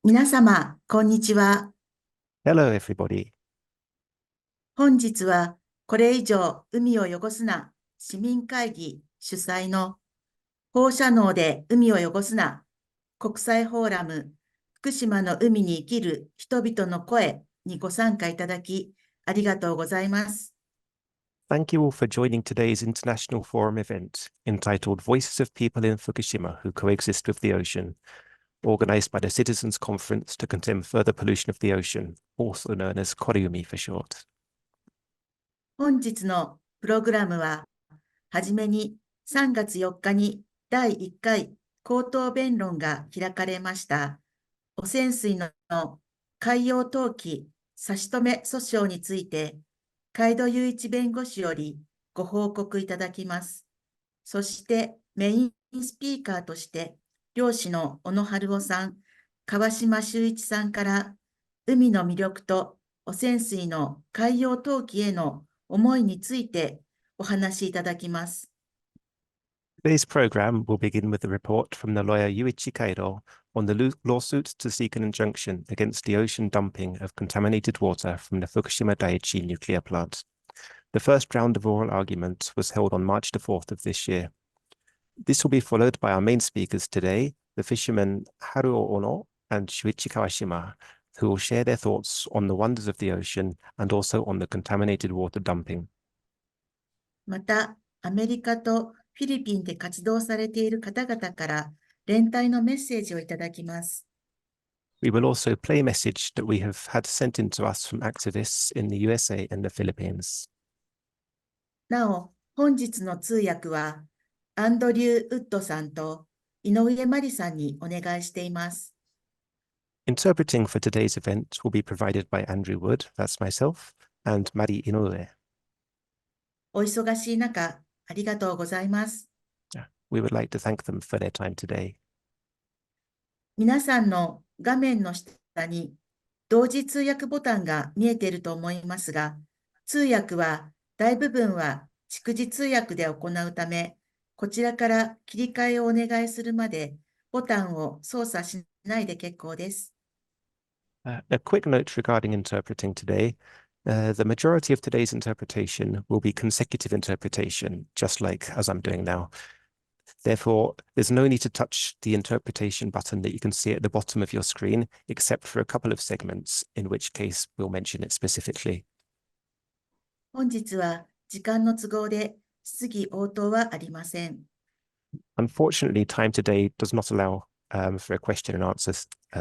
皆様、こんにちは。Hello, everybody. 本日は、これ以上海を汚すな市民会議主催の放射能で海を汚すな国際フォーラム福島の海に生きる人々の声にご参加いただき、ありがとうございます。Thank you all for joining today's International Forum event entitled Voices of People in Fukushima Who Coexist with the Ocean, organized by the Citizens Conference to Condemn Further Pollution of the Ocean, also known as KOREUMI for short. 本日のプログラムは、はじめに3月4日に第1回口頭弁論が開かれました汚染水の海洋投棄差し止め訴訟について、海渡雄一弁護士よりご報告いただきます。そしてメインスピーカーとして、漁師の小野春夫さん、川島修一さんから海の魅力と汚染水の海洋投棄への思いについてお話しいただきます。Today's program will begin with a report from the lawyer Yuichi Kaido on the lawsuit to seek an injunction against the ocean dumping of contaminated water from the Fukushima Daiichi nuclear plant. The first round of oral argument was held on March the 4th of this year. This will be followed by our main speakers today, the fishermen Haruo Ono and Shuichi Kawashima, who will share their thoughts on the wonders of the ocean and also on the contaminated water dumping. また、アメリカとフィリピンで活動されている方々から連帯のメッセージをいただきます。We will also play a message that we have had sent in to us from activists in the USA and the Philippines. なお、本日の通訳は、アンドリュー・ウッドさんと井上真理さんにお願いしています。Interpreting for today's event will be provided by Andrew Wood, that's myself, and Mari Inoue. お忙しい中、ありがとうございます。We would like to thank them for their time today. 皆さんの画面の下に同時通訳ボタンが見えていると思いますが、通訳は大部分は逐次通訳で行うため、こちらから切り替えをお願いするまでボタンを操作しないで結構です。A quick note regarding interpreting today. The majority of today's interpretation will be consecutive interpretation, just like as I'm doing now. Therefore, there's no need to touch the interpretation button that you can see at the bottom of your screen, except for a couple of segments, in which case we'll mention it specifically. 本日は時間の都合で質疑応答はありません。Unfortunately, time today does not allow for a question and answer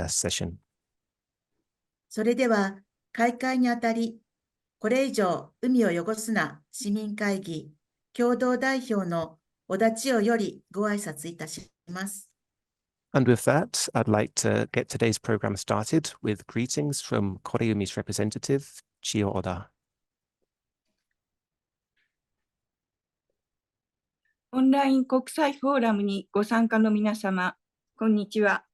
session. それでは開会にあたり、これ以上海を汚すな市民会議共同代表の小田千代よりご挨拶いたします。And with that, I'd like to get today's program started with greetings from KOREUMI's representative, Chiyo Oda. オンライン国際フォーラムにご参加の皆様、こんにちは。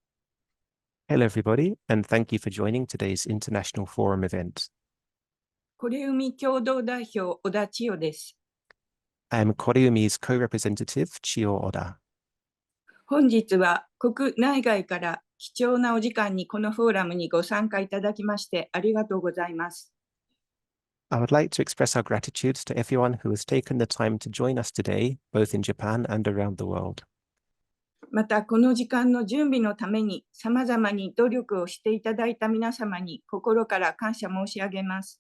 Hello, everybody, and thank you for joining today's International Forum event. これ海共同代表、小田千代です。I am KOREUMI's co-representative, Chiyo Oda. 本日は国内外から貴重なお時間にこのフォーラムにご参加いただきましてありがとうございます。I would like to express our gratitude to everyone who has taken the time to join us today, both in Japan and around the world. また、この時間の準備のために様々に努力をしていただいた皆様に心から感謝申し上げます。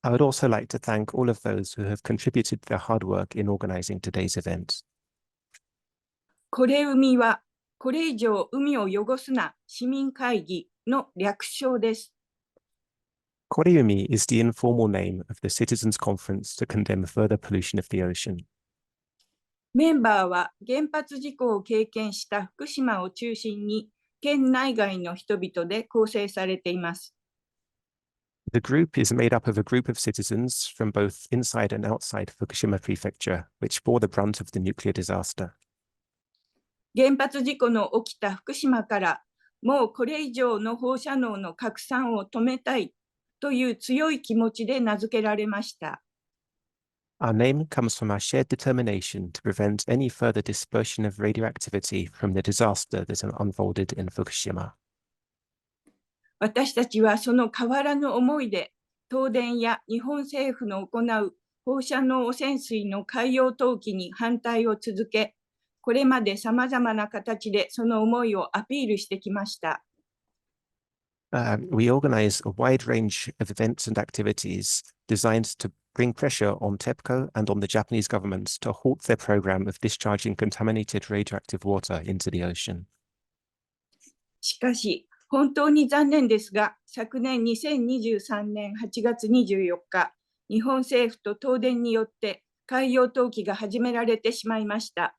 I would also like to thank all of those who have contributed their hard work in organizing today's event. これ海は、これ以上海を汚すな市民会議の略称です。KOREUMI is the informal name of the Citizens Conference to condemn further pollution of the ocean. メンバーは原発事故を経験した福島を中心に県内外の人々で構成されています。The group is made up of a group of citizens from both inside and outside Fukushima Prefecture, which bore the brunt of the nuclear disaster. 原発事故の起きた福島からもうこれ以上の放射能の拡散を止めたいという強い気持ちで名付けられました。Our name comes from our shared determination to prevent any further dispersion of radioactivity from the disaster that unfolded in Fukushima. 私たちはその変わらぬ思いで、東電や日本政府の行う放射能汚染水の海洋投棄に反対を続け、これまでさまざまな形でその思いをアピールしてきました。We organize a wide range of events and activities designed to bring pressure on TEPCO and on the Japanese government to halt their program of discharging contaminated radioactive water into the ocean. しかし、本当に残念ですが、昨年2023年8月24日、日本政府と東電によって海洋投棄が始められてしまいました。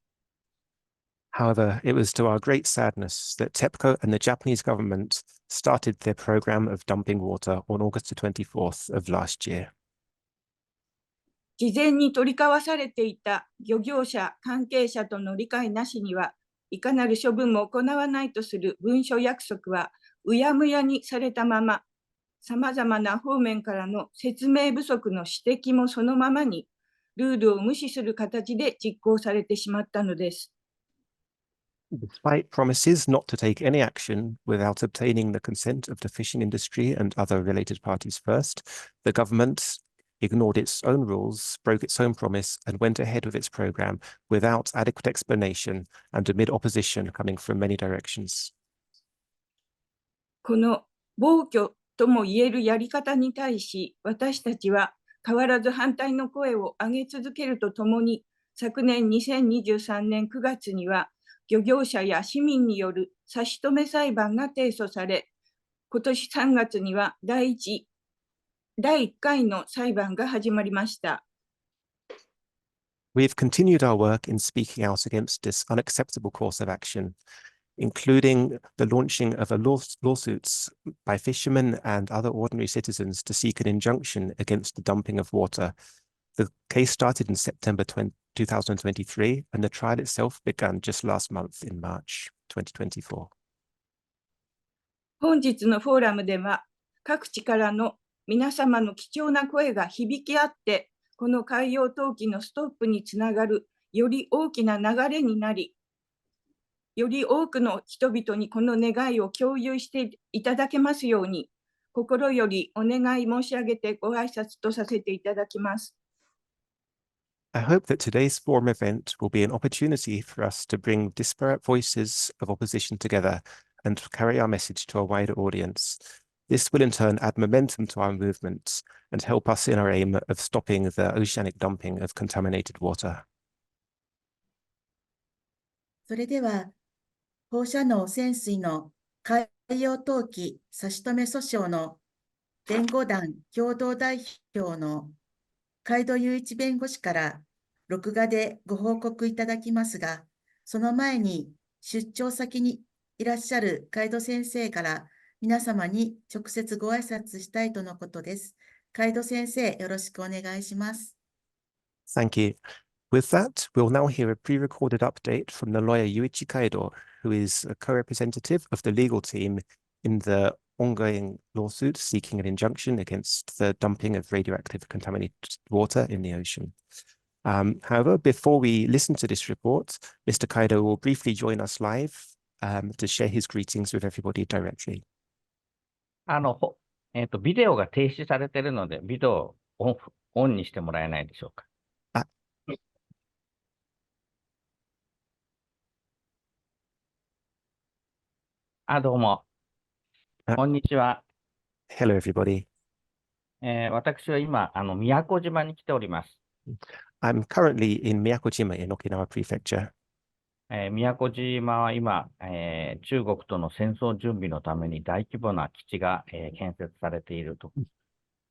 However, it was to our great sadness that TEPCO and the Japanese government started their program of dumping water on August the 24th of last year. 事前に取り交わされていた漁業者、関係者との理解なしには、いかなる処分も行わないとする文書約束はうやむやにされたまま、さまざまな方面からの説明不足の指摘もそのままに、ルールを無視する形で実行されてしまったのです。Despite promises not to take any action without obtaining the consent of the fishing industry and other related parties first, the government ignored its own rules, broke its own promise, and went ahead with its program without adequate explanation and amid opposition coming from many directions. この暴挙ともいえるやり方に対し、私たちは変わらず反対の声を上げ続けるとともに、昨年2023年9月には、漁業者や市民による差し止め裁判が提訴され、今年3月には第1回の裁判が始まりました。We've continued our work in speaking out against this unacceptable course of action, including the launching of lawsuits by fishermen and other ordinary citizens to seek an injunction against the dumping of water. The case started in September 2023, and the trial itself began just last month in March 2024. 本日のフォーラムでは、各地からの皆様の貴重な声が響き合って、この海洋投棄のストップにつながるより大きな流れになり、より多くの人々にこの願いを共有していただけますように、心よりお願い申し上げてご挨拶とさせていただきます。I hope that today's forum event will be an opportunity for us to bring disparate voices of opposition together and to carry our message to a wider audience. This will in turn add momentum to our movement and help us in our aim of stopping the oceanic dumping of contaminated water. それでは、放射能汚染水の海洋投棄差し止め訴訟の弁護団共同代表の海渡雄一弁護士から録画でご報告いただきますが、その前に出張先にいらっしゃる海渡先生から皆様に直接ご挨拶したいとのことです。海渡先生、よろしくお願いします。Thank you. With that, we'll now hear a pre-recorded update from the lawyer Yuichi Kaido, who is a co-representative of the legal team in the ongoing lawsuit seeking an injunction against the dumping of radioactive contaminated water in the ocean. However, before we listen to this report, Mr. Kaido will briefly join us live to share his greetings with everybody directly. ビデオが停止されているので、ビデオをオンにしてもらえないでしょうか。どうも。こんにちは。Hello, everybody. 私は今、宮古島に来ております。I'm currently in Miyakojima in Okinawa Prefecture. 宮古島は今、中国との戦争準備のために大規模な基地が、建設されていると。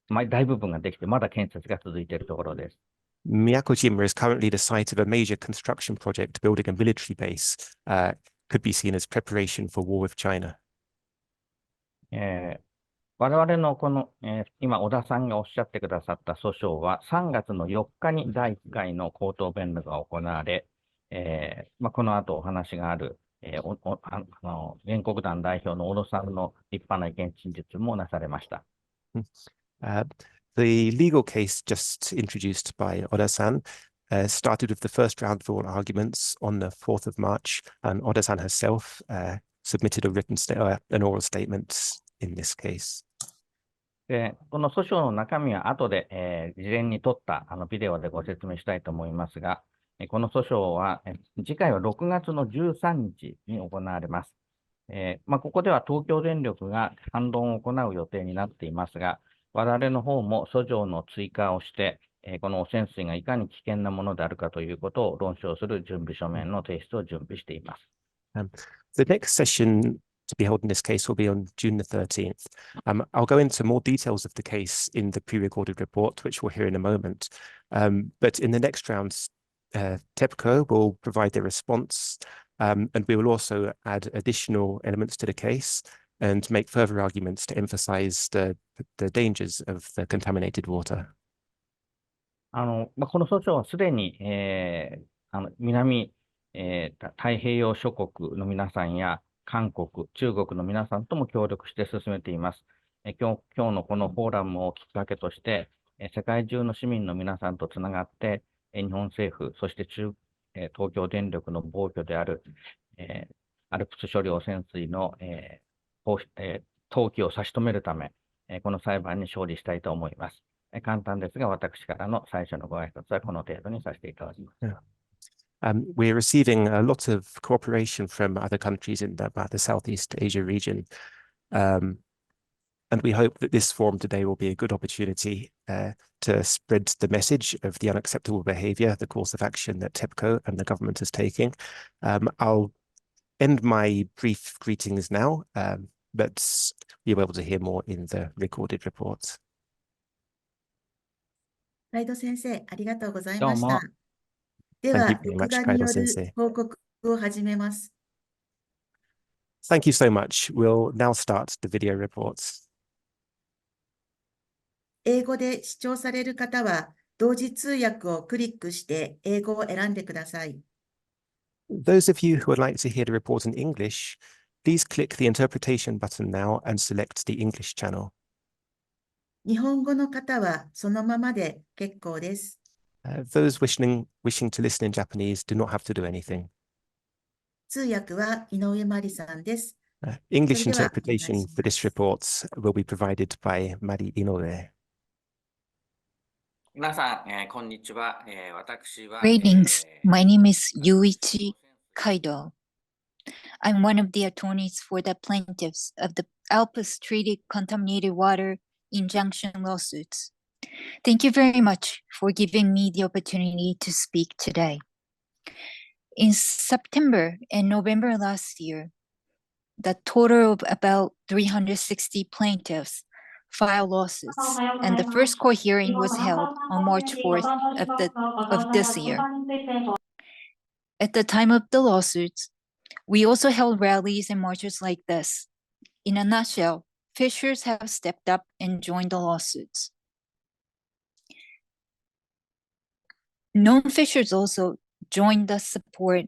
大部分ができて、まだ建設が続いているところです。Miyakojima is currently the site of a major construction project building a military base. Could be seen as preparation for war with China. 我々のこの、今、小田さんがおっしゃってくださった訴訟は、3月の4日に第1回の口頭弁論が行われ、この後お話がある、原告団代表の小田さんの立派な意見陳述もなされました。The legal case just introduced by Oda-san started with the first round of oral arguments on the 4th of March, and Oda-san herself submitted a an oral statement in this case. で、この訴訟の中身は後で、事前に撮ったビデオでご説明したいと思いますが、この訴訟は、次回は6月の13日に行われます。ここでは東京電力が反論を行う予定になっていますが、我々の方も訴状の追加をして、この汚染水がいかに危険なものであるかということを論証する準備書面の提出を準備しています。The next session to be held in this case will be on June the 13th. I'll go into more details of the case in the pre-recorded report, which we'll hear in a moment. But in the next round, TEPCO will provide their response, and we will also add additional elements to the case and make further arguments to emphasize the dangers of the contaminated water. この訴訟はすでに、南、太平洋諸国の皆さんや韓国、中国の皆さんとも協力して進めています。今日のこのフォーラムをきっかけとして、世界中の市民の皆さんとつながって、日本政府、そして東京電力の暴挙である、ALPS 処理汚染水の、投棄を差し止めるため、この裁判に勝利したいと思います。簡単ですが、私からの最初のご挨拶はこの程度にさせていただきます。We're receiving a lot of cooperation from other countries in the Southeast Asia region. And we hope that this forum today will be a good opportunity to spread the message of the unacceptable behavior, the course of action that TEPCO and the government is taking. I'll end my brief greetings now, but you'll be able to hear more in the recorded reports. カイド先生、ありがとうございましどうも。た。で Thank you は、 very 録 much, 画によ Kaido る sensei. 報告を始めます。Thank you so much. We'll now start the video reports. 英語で視聴される方は、同時通訳をクリックして英語を選んでください。Those of you who would like to hear the report in English, please click the interpretation button now and select the English channel. 日本語の方はそのままで結構です。Those wishing to listen in Japanese do not have to do anything. 通訳は井上真理さんです。 English それでは、 interpretation for this report will be provided by Mari Inoue. 皆さん、こんにちは。私は、Greetings. My name is Yuichi Kaido. I'm one of the attorneys for the plaintiffs of the ALPS treated contaminated water injunction lawsuits. Thank you very much for giving me the opportunity to speak today. In September and November last year, the total of about 360 plaintiffs filed lawsuits, and the first court hearing was held on March 4th of this year. At the time of the lawsuits, we also held rallies and marches like this. In a nutshell, fishers have stepped up and joined the lawsuits. Non-fishers also joined the support.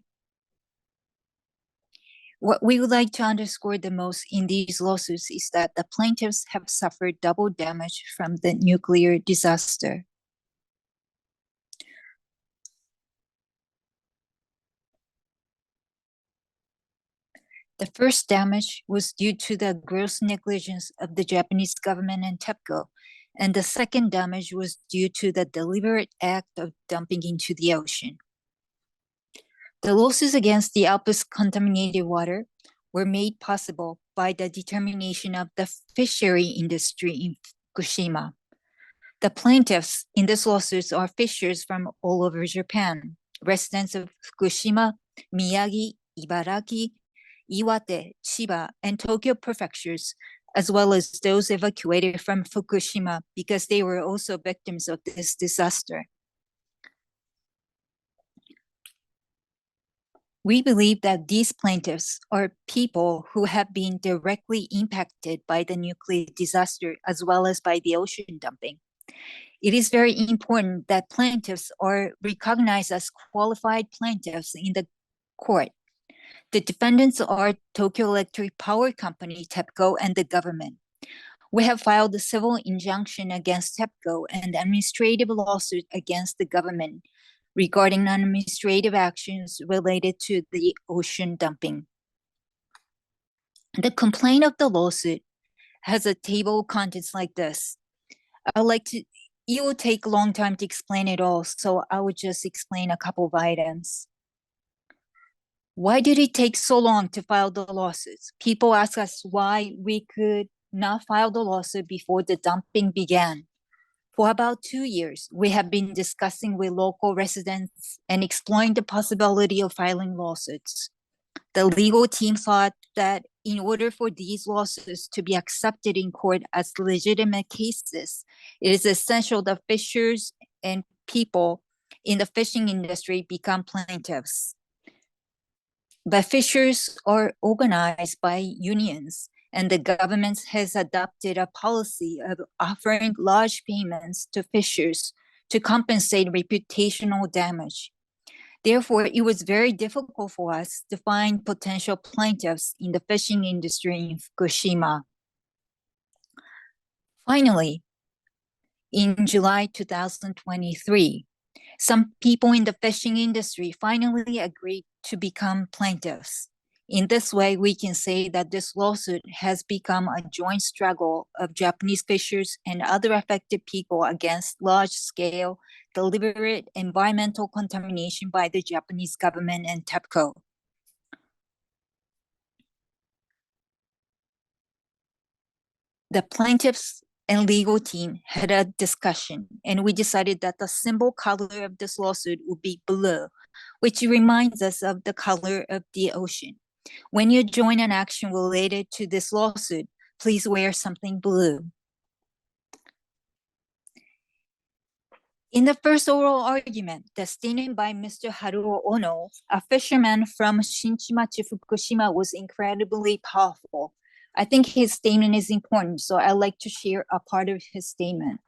What we would like to underscore the most in these lawsuits is that the plaintiffs have suffered double damage from the nuclear disaster. The first damage was due to the gross negligence of the Japanese government and TEPCO, and the second damage was due to the deliberate act of dumping into the ocean. The losses against the ALPS contaminated water were made possible by the determination of the fishery industry in Fukushima. The plaintiffs in this lawsuit are fishers from all over Japan, residents of Fukushima, Miyagi, Ibaraki, Iwate, Chiba, and Tokyo prefectures, as well as those evacuated from Fukushima because they were also victims of this disaster. We believe that these plaintiffs are people who have been directly impacted by the nuclear disaster as well as by the ocean dumping. It is very important that plaintiffs are recognized as qualified plaintiffs in the court. The defendants are Tokyo Electric Power Company, TEPCO, and the government. We have filed a civil injunction against TEPCO and administrative lawsuit against the government regarding administrative actions related to the ocean dumping. The complaint of the lawsuit has a table of contents like this. It will take a long time to explain it all, so I will just explain a couple of items. Why did it take so long to file the lawsuits? People ask us why we could not file the lawsuit before the dumping began. For about 2 years, we have been discussing with local residents and exploring the possibility of filing lawsuits. The legal team thought that in order for these lawsuits to be accepted in court as legitimate cases, it is essential that fishers and people in the fishing industry become plaintiffs. But fishers are organized by unions, and the government has adopted a policy of offering large payments to fishers to compensate reputational damage. Therefore, it was very difficult for us to find potential plaintiffs in the fishing industry in Fukushima. Finally, in July 2023, some people in the fishing industry finally agreed to become plaintiffs. In this way, we can say that this lawsuit has become a joint struggle of Japanese fishers and other affected people against large-scale, deliberate environmental contamination by the Japanese government and TEPCO. The plaintiffs and legal team had a discussion, and we decided that the symbol color of this lawsuit would be blue, which reminds us of the color of the ocean. When you join an action related to this lawsuit, please wear something blue. In the first oral argument, the statement by Mr. Haruo Ono, a fisherman from Shinchimachi, Fukushima, was incredibly powerful. I think his statement is important, so I'd like to share a part of his statement.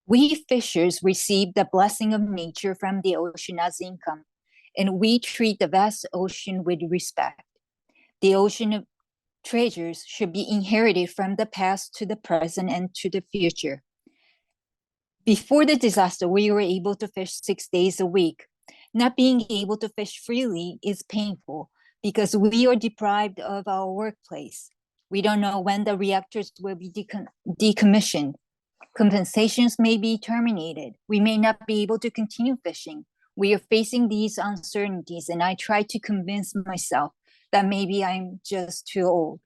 We fishers receive the blessing of nature from the ocean as income, and we treat the vast ocean with respect. The ocean of treasures should be inherited from the past to the present and to the future. Before the disaster, we were able to fish 6 days a week. Not being able to fish freely is painful because we are deprived of our workplace. We don't know when the reactors will be decommissioned. Compensations may be terminated. We may not be able to continue fishing. We are facing these uncertainties, and I try to convince myself that maybe I'm just too old.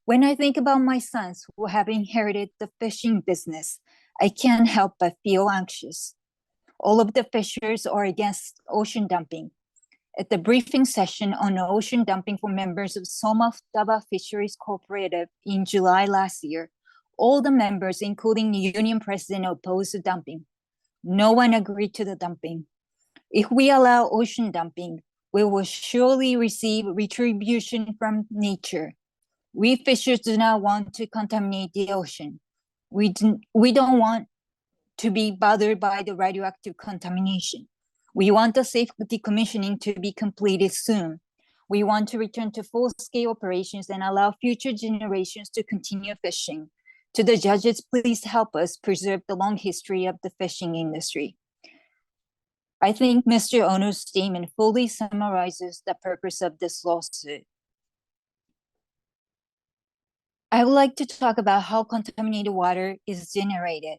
When I think about my sons who have inherited the fishing business, I can't help but feel anxious. All of the fishers are against ocean dumping. At the briefing session on ocean dumping for members of Soma Futaba Fisheries Cooperative in July last year, all the members, including the union president, opposed to dumping. No one agreed to the dumping. If we allow ocean dumping, we will surely receive retribution from nature. We fishers do not want to contaminate the ocean. We don't want to be bothered by the radioactive contamination. We want the safe decommissioning to be completed soon. We want to return to full-scale operations and allow future generations to continue fishing. To the judges, please help us preserve the long history of the fishing industry. I think Mr. Ono's statement fully summarizes the purpose of this lawsuit. I would like to talk about how contaminated water is generated.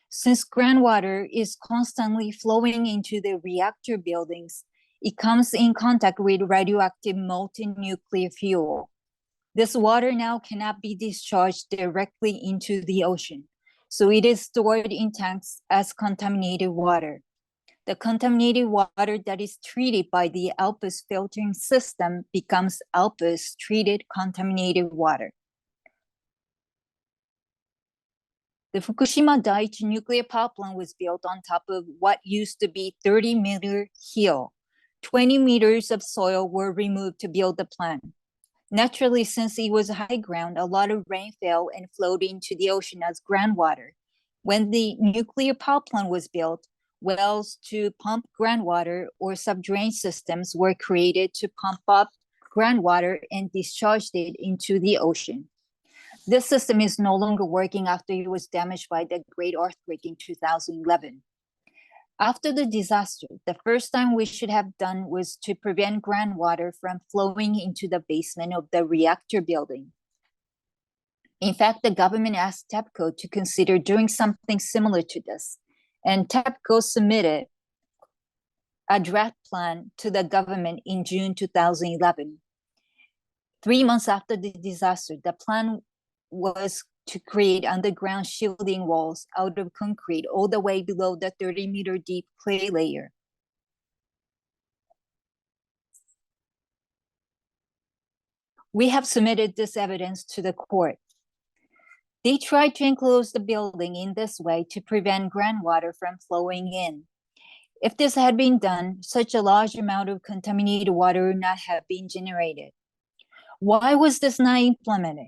Since groundwater is constantly flowing into the reactor buildings, it comes in contact with radioactive molten nuclear fuel. This water now cannot be discharged directly into the ocean, so it is stored in tanks as contaminated water. The contaminated water that is treated by the ALPS filtering system becomes ALPS treated contaminated water. The Fukushima Daiichi nuclear power plant was built on top of what used to be 30-meter hill. 20 meters of soil were removed to build the plant. Naturally, since it was high ground, a lot of rain fell and flowed into the ocean as groundwater. When the nuclear power plant was built, wells to pump groundwater or subdrain systems were created to pump up groundwater and discharge it into the ocean. This system is no longer working after it was damaged by the Great Earthquake in 2011. After the disaster, the first thing we should have done was to prevent groundwater from flowing into the basement of the reactor building. In fact, the government asked TEPCO to consider doing something similar to this, and TEPCO submitted a draft plan to the government in June 2011. 3 months after the disaster, the plan was to create underground shielding walls out of concrete all the way below the 30-meter deep clay layer. We have submitted this evidence to the court. They tried to enclose the building in this way to prevent groundwater from flowing in. If this had been done, such a large amount of contaminated water would not have been generated. Why was this not implemented?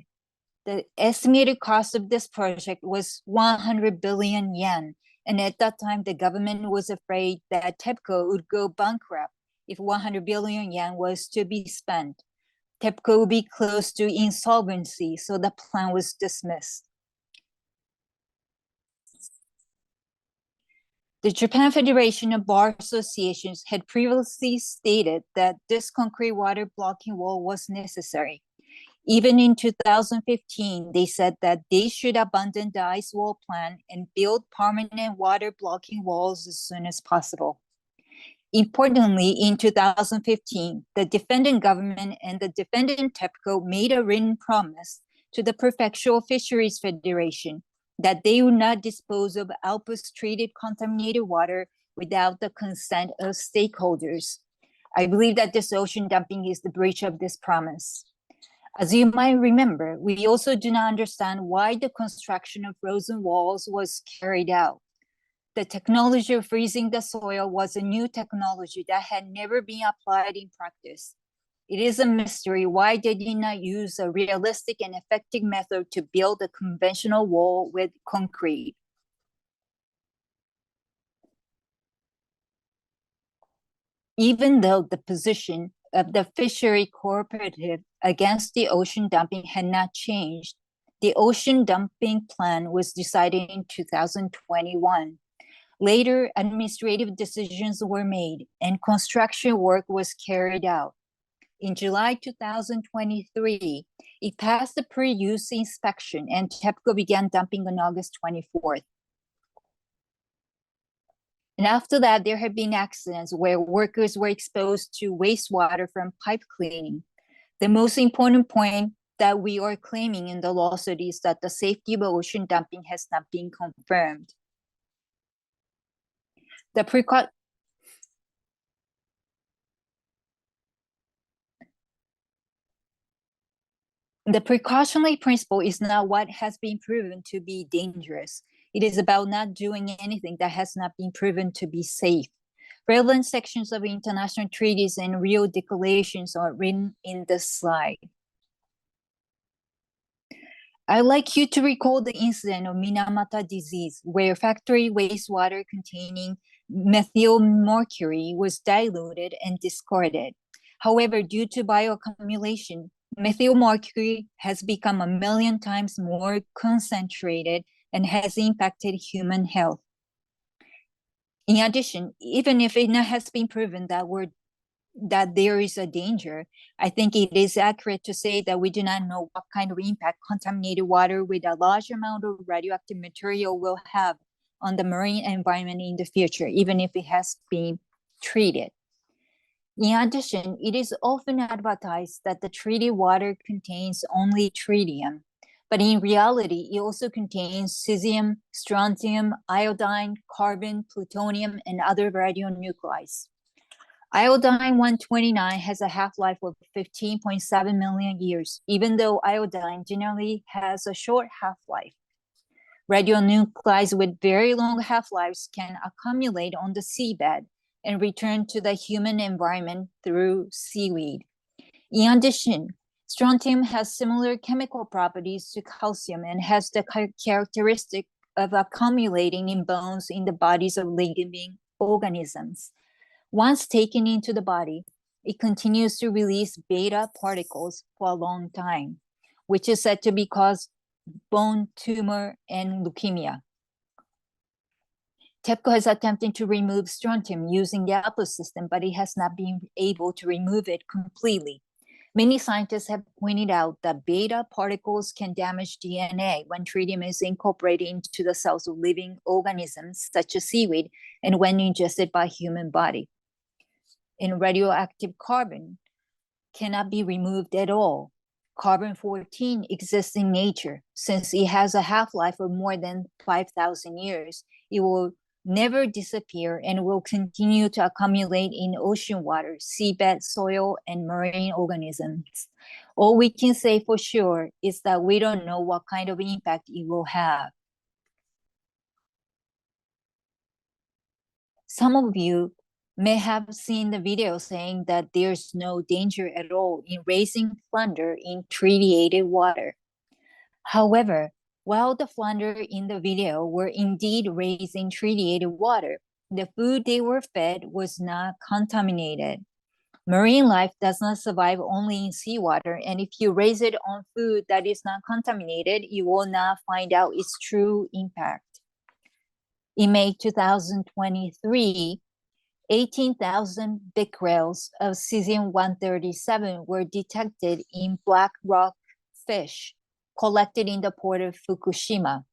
The estimated cost of this project was 100 billion yen, and at that time, the government was afraid that TEPCO would go bankrupt if 100 billion yen was to be spent. TEPCO would be close to insolvency, so the plan was dismissed. The Japan Federation of Bar Associations had previously stated that this concrete water blocking wall was necessary. Even in 2015, they said that they should abandon the ice wall plan and build permanent water blocking walls as soon as possible. Importantly, in 2015, the defendant government and the defendant TEPCO made a written promise to the Prefectural Fisheries Federation that they would not dispose of ALPS treated contaminated water without the consent of stakeholders. I believe that this ocean dumping is the breach of this promise. As you might remember, we also do not understand why the construction of frozen walls was carried out. The technology of freezing the soil was a new technology that had never been applied in practice. It is a mystery why they did not use a realistic and effective method to build a conventional wall with concrete. Even though the position of the fishery cooperative against the ocean dumping had not changed, the ocean dumping plan was decided in 2021. Later, administrative decisions were made and construction work was carried out. In July 2023, it passed the pre-use inspection and TEPCO began dumping on August 24th. And after that, there have been accidents where workers were exposed to wastewater from pipe cleaning. The most important point that we are claiming in the lawsuit is that the safety of ocean dumping has not been confirmed. The precautionary principle is not what has been proven to be dangerous. It is about not doing anything that has not been proven to be safe. Relevant sections of international treaties and Rio declarations are written in this slide. I'd like you to recall the incident of Minamata disease, where factory wastewater containing methyl mercury was diluted and discarded. However, due to bioaccumulation, methyl mercury has become 1 million times more concentrated and has impacted human health. In addition, even if it has been proven that there is a danger, I think it is accurate to say that we do not know what kind of impact contaminated water with a large amount of radioactive material will have on the marine environment in the future, even if it has been treated. In addition, it is often advertised that the treated water contains only tritium, but in reality, it also contains cesium, strontium, iodine, carbon, plutonium, and other radionuclides. Iodine-129 has a half-life of 15.7 million years, even though iodine generally has a short half-life. Radionuclides with very long half-lives can accumulate on the seabed and return to the human environment through seaweed. In addition, strontium has similar chemical properties to calcium and has the characteristic of accumulating in bones in the bodies of living organisms. Once taken into the body, it continues to release beta particles for a long time, which is said to cause bone tumor and leukemia. TEPCO has attempted to remove strontium using the ALPS system, but it has not been able to remove it completely. Many scientists have pointed out that beta particles can damage DNA when tritium is incorporated into the cells of living organisms, such as seaweed, and when ingested by human body. And radioactive carbon cannot be removed at all. Carbon-14 exists in nature. Since it has a half-life of more than 5,000 years, it will never disappear and will continue to accumulate in ocean water, seabed, soil, and marine organisms. All we can say for sure is that we don't know what kind of impact it will have. Some of you may have seen the video saying that there's no danger at all in raising flounder in treated water. However, while the flounder in the video were indeed raised in treated water, the food they were fed was not contaminated. Marine life does not survive only in seawater, and if you raise it on food that is not contaminated, you will not find out its true impact. In May 2023, 18,000 becquerels of cesium-137 were detected in black rock fish collected in the port of Fukushima.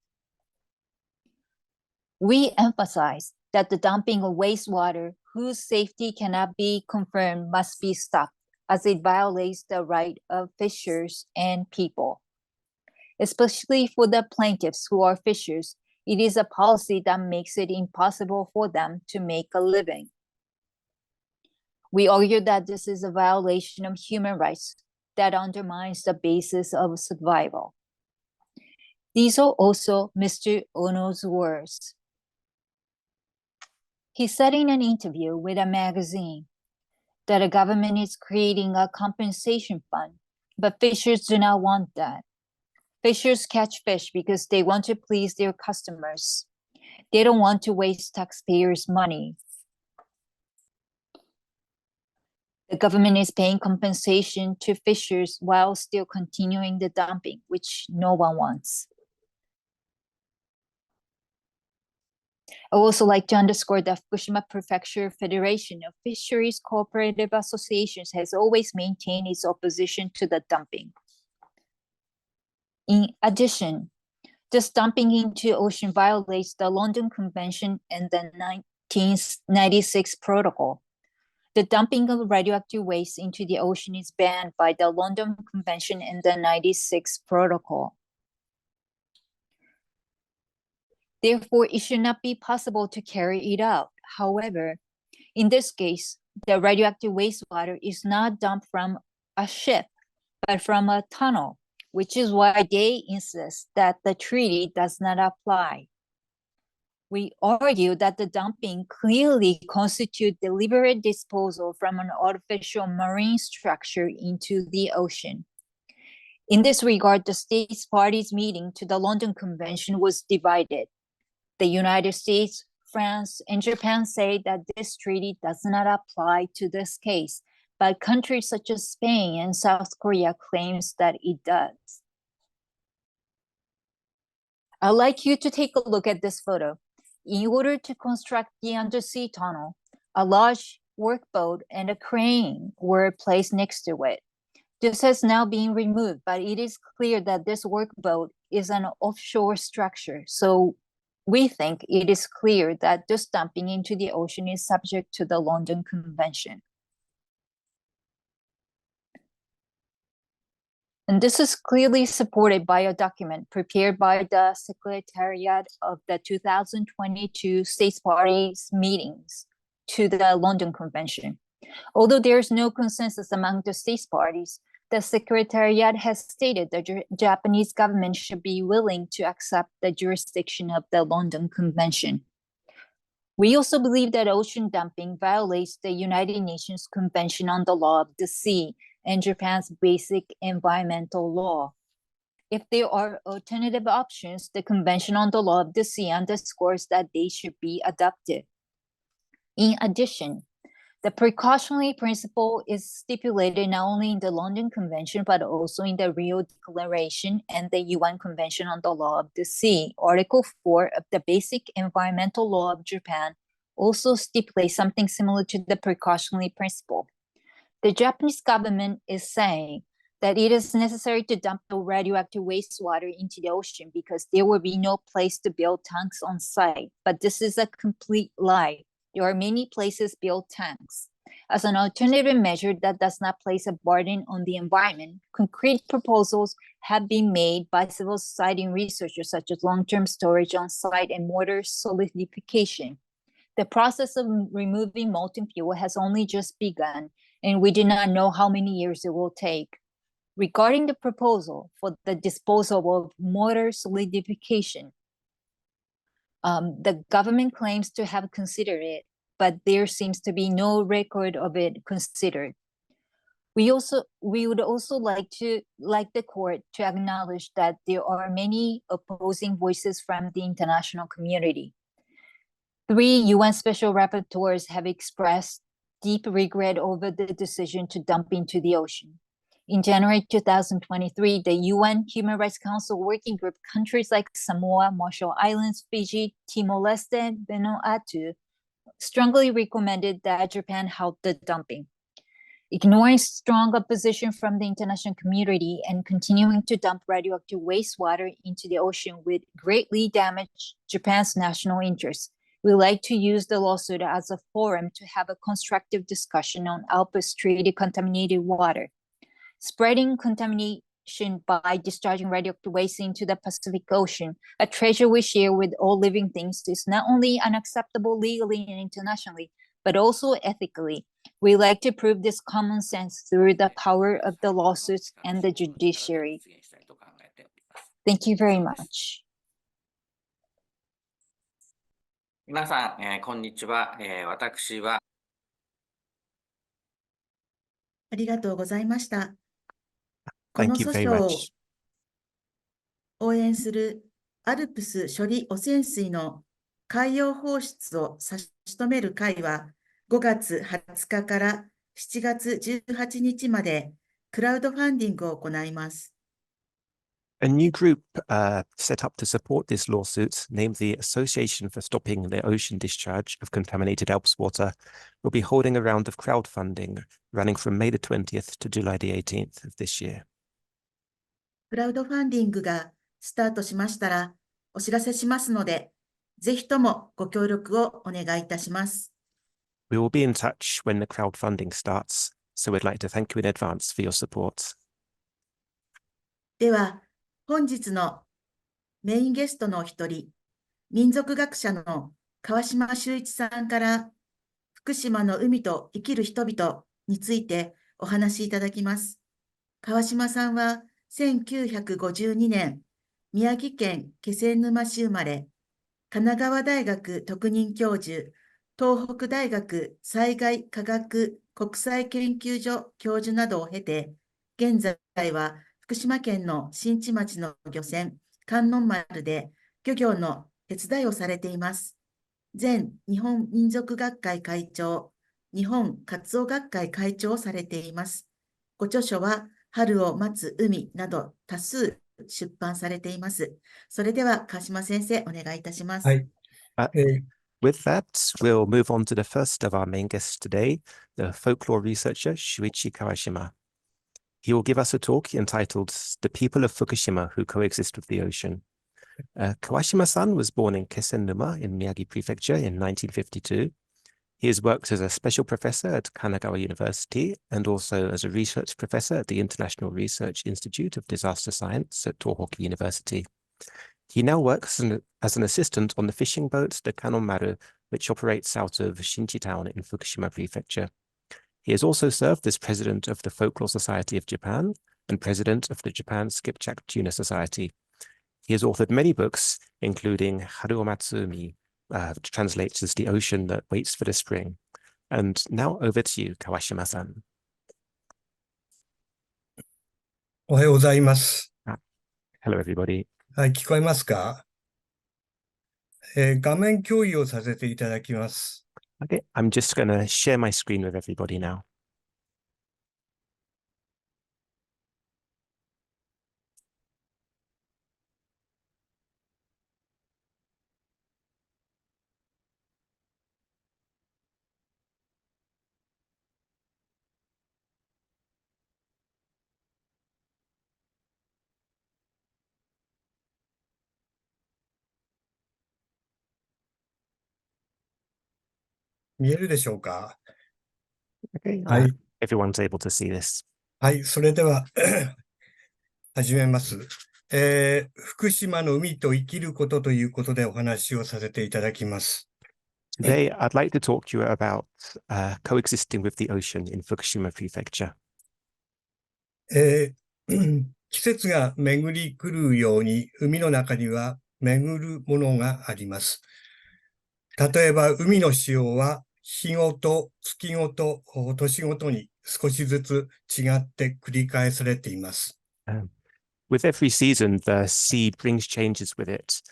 We emphasize that the dumping of wastewater whose safety cannot be confirmed must be stopped, as it violates the right of fishers and people. Especially for the plaintiffs who are fishers, it is a policy that makes it impossible for them to make a living. We argue that this is a violation of human rights that undermines the basis of survival. These are also Mr. Ono's words. He said in an interview with a magazine that the government is creating a compensation fund, but fishers do not want that. Fishers catch fish because they want to please their customers. They don't want to waste taxpayers' money. The government is paying compensation to fishers while still continuing the dumping, which no one wants. I would also like to underscore that Fukushima Prefecture Federation of Fisheries Cooperative Associations has always maintained its opposition to the dumping. In addition, this dumping into ocean violates the London Convention and the 1996 Protocol. The dumping of radioactive waste into the ocean is banned by the London Convention and the 96 Protocol. Therefore, it should not be possible to carry it out. However, in this case, the radioactive wastewater is not dumped from a ship, but from a tunnel, which is why they insist that the treaty does not apply. We argue that the dumping clearly constitutes deliberate disposal from an artificial marine structure into the ocean. In this regard, the states parties meeting to the London Convention was divided. The United States, France, and Japan say that this treaty does not apply to this case, but countries such as Spain and South Korea claims that it does. I'd like you to take a look at this photo. In order to construct the undersea tunnel, a large workboat and a crane were placed next to it. This has now been removed, but it is clear that this workboat is an offshore structure. So we think it is clear that this dumping into the ocean is subject to the London Convention. And this is clearly supported by a document prepared by the Secretariat of the 2022 States Parties meetings to the London Convention. Although there is no consensus among the States Parties, the Secretariat has stated that the Japanese government should be willing to accept the jurisdiction of the London Convention. We also believe that ocean dumping violates the United Nations Convention on the Law of the Sea and Japan's basic environmental law. If there are alternative options, the Convention on the Law of the Sea underscores that they should be adopted. In addition, The precautionary principle is stipulated not only in the London Convention, but also in the Rio Declaration and the UN Convention on the Law of the Sea. Article 4 of the Basic Environmental Law of Japan also stipulates something similar to the precautionary principle. The Japanese government is saying that it is necessary to dump the radioactive wastewater into the ocean because there will be no place to build tanks on site. But this is a complete lie. There are many places built tanks. As an alternative measure that does not place a burden on the environment, concrete proposals have been made by civil society and researchers such as long-term storage on site and mortar solidification. The process of removing molten fuel has only just begun, and we do not know how many years it will take. Regarding the proposal for the disposal of mortar solidification, the government claims to have considered it, but there seems to be no record of it considered. We would also like the court to acknowledge that there are many opposing voices from the international community. 3 UN special rapporteurs have expressed deep regret over the decision to dump into the ocean. In January 2023, the UN Human Rights Council Working Group, countries like Samoa, Marshall Islands, Fiji, Timor-Leste, and Vanuatu strongly recommended that Japan halt the dumping. Ignoring strong opposition from the international community and continuing to dump radioactive wastewater into the ocean would greatly damage Japan's national interests. We like to use the lawsuit as a forum to have a constructive discussion on ALPS treated contaminated water. Spreading contamination by discharging radioactive waste into the Pacific Ocean, a treasure we share with all living things, is not only unacceptable legally and internationally, but also ethically. We like to prove this common sense through the power of the lawsuits and the judiciary. Thank you very much. 皆さん、こんにちは。私はありがとうございました。この Thank you 訴 very 訟を much. 応援するアルプス処理汚染水の海洋放出を差し止める会は5月20日から7月18日までクラウドファンディングを行います。A new group set up to support this lawsuit, named the Association for Stopping the Ocean Discharge of Contaminated ALPS Water, will be holding a round of crowdfunding running from May the 20th to July the 18th of this year. クラウドファンディングがスタートしましたらお知らせしますので、ぜひともご協力をお願いいたします。We will be in touch when the crowdfunding starts, so we'd like to thank you in advance for your support. では、本日のメインゲストのお一人、民族学者の川島修一さんから福島の海と生きる人々についてお話しいただきます。川島さんは1952年、宮城県気仙沼市生まれ、神奈川大学特任教授、東北大学災害科学国際研究所教授などを経て、現在は福島県の新地町の漁船、観音丸で漁業の手伝いをされています。前日本民族学会会長、日本カツオ学会会長をされています。ご著書は、春を待つ海など多数出版されています。それでは、川島先生、お願いいたします。はい。With that, we'll move on to the first of our main guests today, the folklore researcher Shuichi Kawashima. He will give us a talk entitled The People of Fukushima Who Coexist with the Ocean. Kawashima-san was born in Kisennuma in Miyagi Prefecture in 1952. He has worked as a special professor at Kanagawa University and also as a research professor at the International Research Institute of Disaster Science at Tohoku University. He now works as an assistant on the fishing boat, the Kanonmaru, which operates out of Shinji Town in Fukushima Prefecture. He has also served as president of the Folklore Society of Japan and president of the Japan Skipjack Tuna Society. He has authored many books, including Haru o Matsumi, which translates as The Ocean That Waits for the Spring. And now over to you, Kawashima-san. おはようございます。Hello, everybody. はい、聞こえますか？画面共有をさせていただきます。Okay, I'm just going to share my screen with everybody now.見えるでしょうか？ Okay, はい。 everyone's able to see this. はい、それでは始めます。福島の海と生きることということでお話をさせていただきます。 Today, I'd like to talk to you about coexisting with the ocean in Fukushima Prefecture. 季節が巡り来るように海の中には巡るものがあります。例えば海の潮は日ごと、月ごと、年ごとに少しずつ違って繰り返されています。With every season, the sea brings changes with it.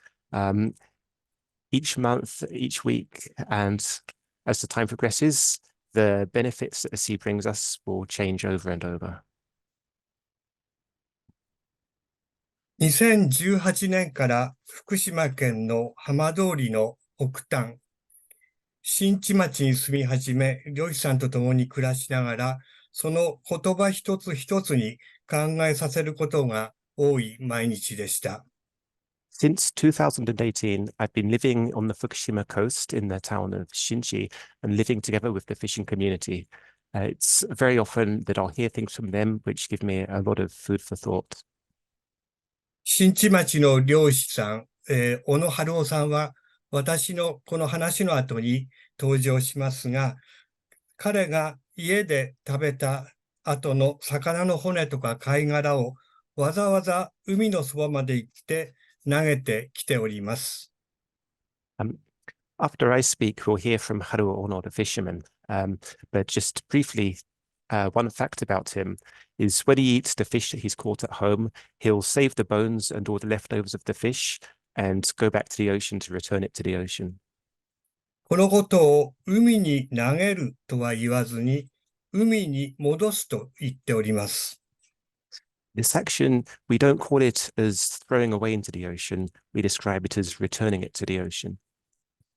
Each month, each week, and as the time progresses, the benefits that the sea brings us will change over and over. 2018年から福島県の浜通りの北端、新地町に住み始め、漁師さんと共に暮らしながら、その言葉一つ一つに考えさせることが多い毎日でした。Since 2018, I've been living on the Fukushima coast in the town of Shinji and living together with the fishing community. It's very often that I'll hear things from them which give me a lot of food for thought. 新地町の漁師さん、小野春夫さんは、私のこの話の後に登場しますが、彼が家で食べた後の魚の骨とか貝殻をわざわざ海のそばまで行って投げてきております。After I speak, we'll hear from Haruo Ono, the fisherman. But just briefly, one fact about him is when he eats the fish that he's caught at home, he'll save the bones and all the leftovers of the fish and go back to the ocean to return it to the ocean. このことを海に投げるとは言わずに、海に戻すと言っております。This action, we don't call it as throwing away into the ocean. We describe it as returning it to the ocean.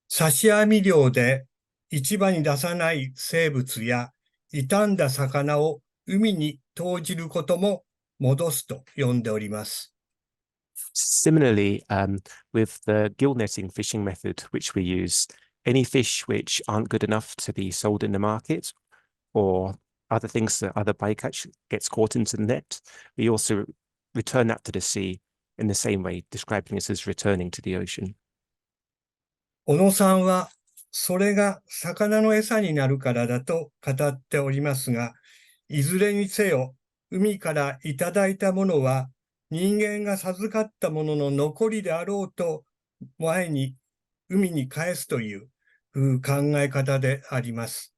刺し網漁で市場に出さない生物や傷んだ魚を海に投じることも戻すと呼んでおります。Similarly, with the gill netting fishing method, which we use, any fish which aren't good enough to be sold in the market or other things that other bycatch gets caught into the net, we also return that to the sea in the same way, describing it as returning to the ocean. 小野さんはそれが魚の餌になるからだと語っておりますが、いずれにせよ海からいただいたものは人間が授かったものの残りであろうと前に海に返すという考え方であります。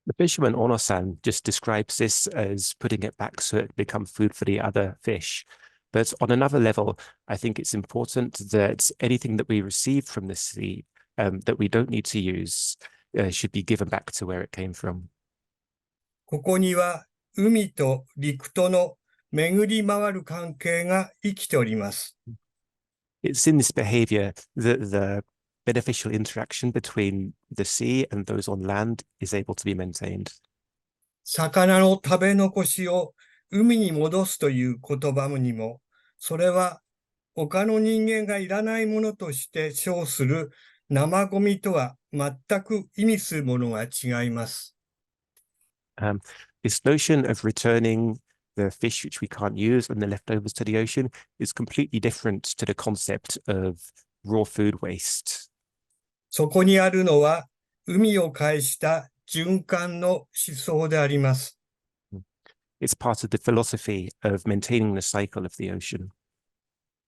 The fisherman Ono-san just describes this as putting it back so it become food for the other fish. But on another level, I think it's important that anything that we receive from the sea that we don't need to use should be given back to where it came from. ここには海と陸との巡り回る関係が生きております。It's in this behavior that the beneficial interaction between the sea and those on land is able to be maintained. 魚の食べ残しを海に戻すという言葉にも、それは他の人間がいらないものとして称する生ゴミとは全く意味するものが違います。This notion of returning the fish which we can't use and the leftovers to the ocean is completely different to the concept of raw food waste. そこにあるのは海を介した循環の思想であります。It's part of the philosophy of maintaining the cycle of the ocean.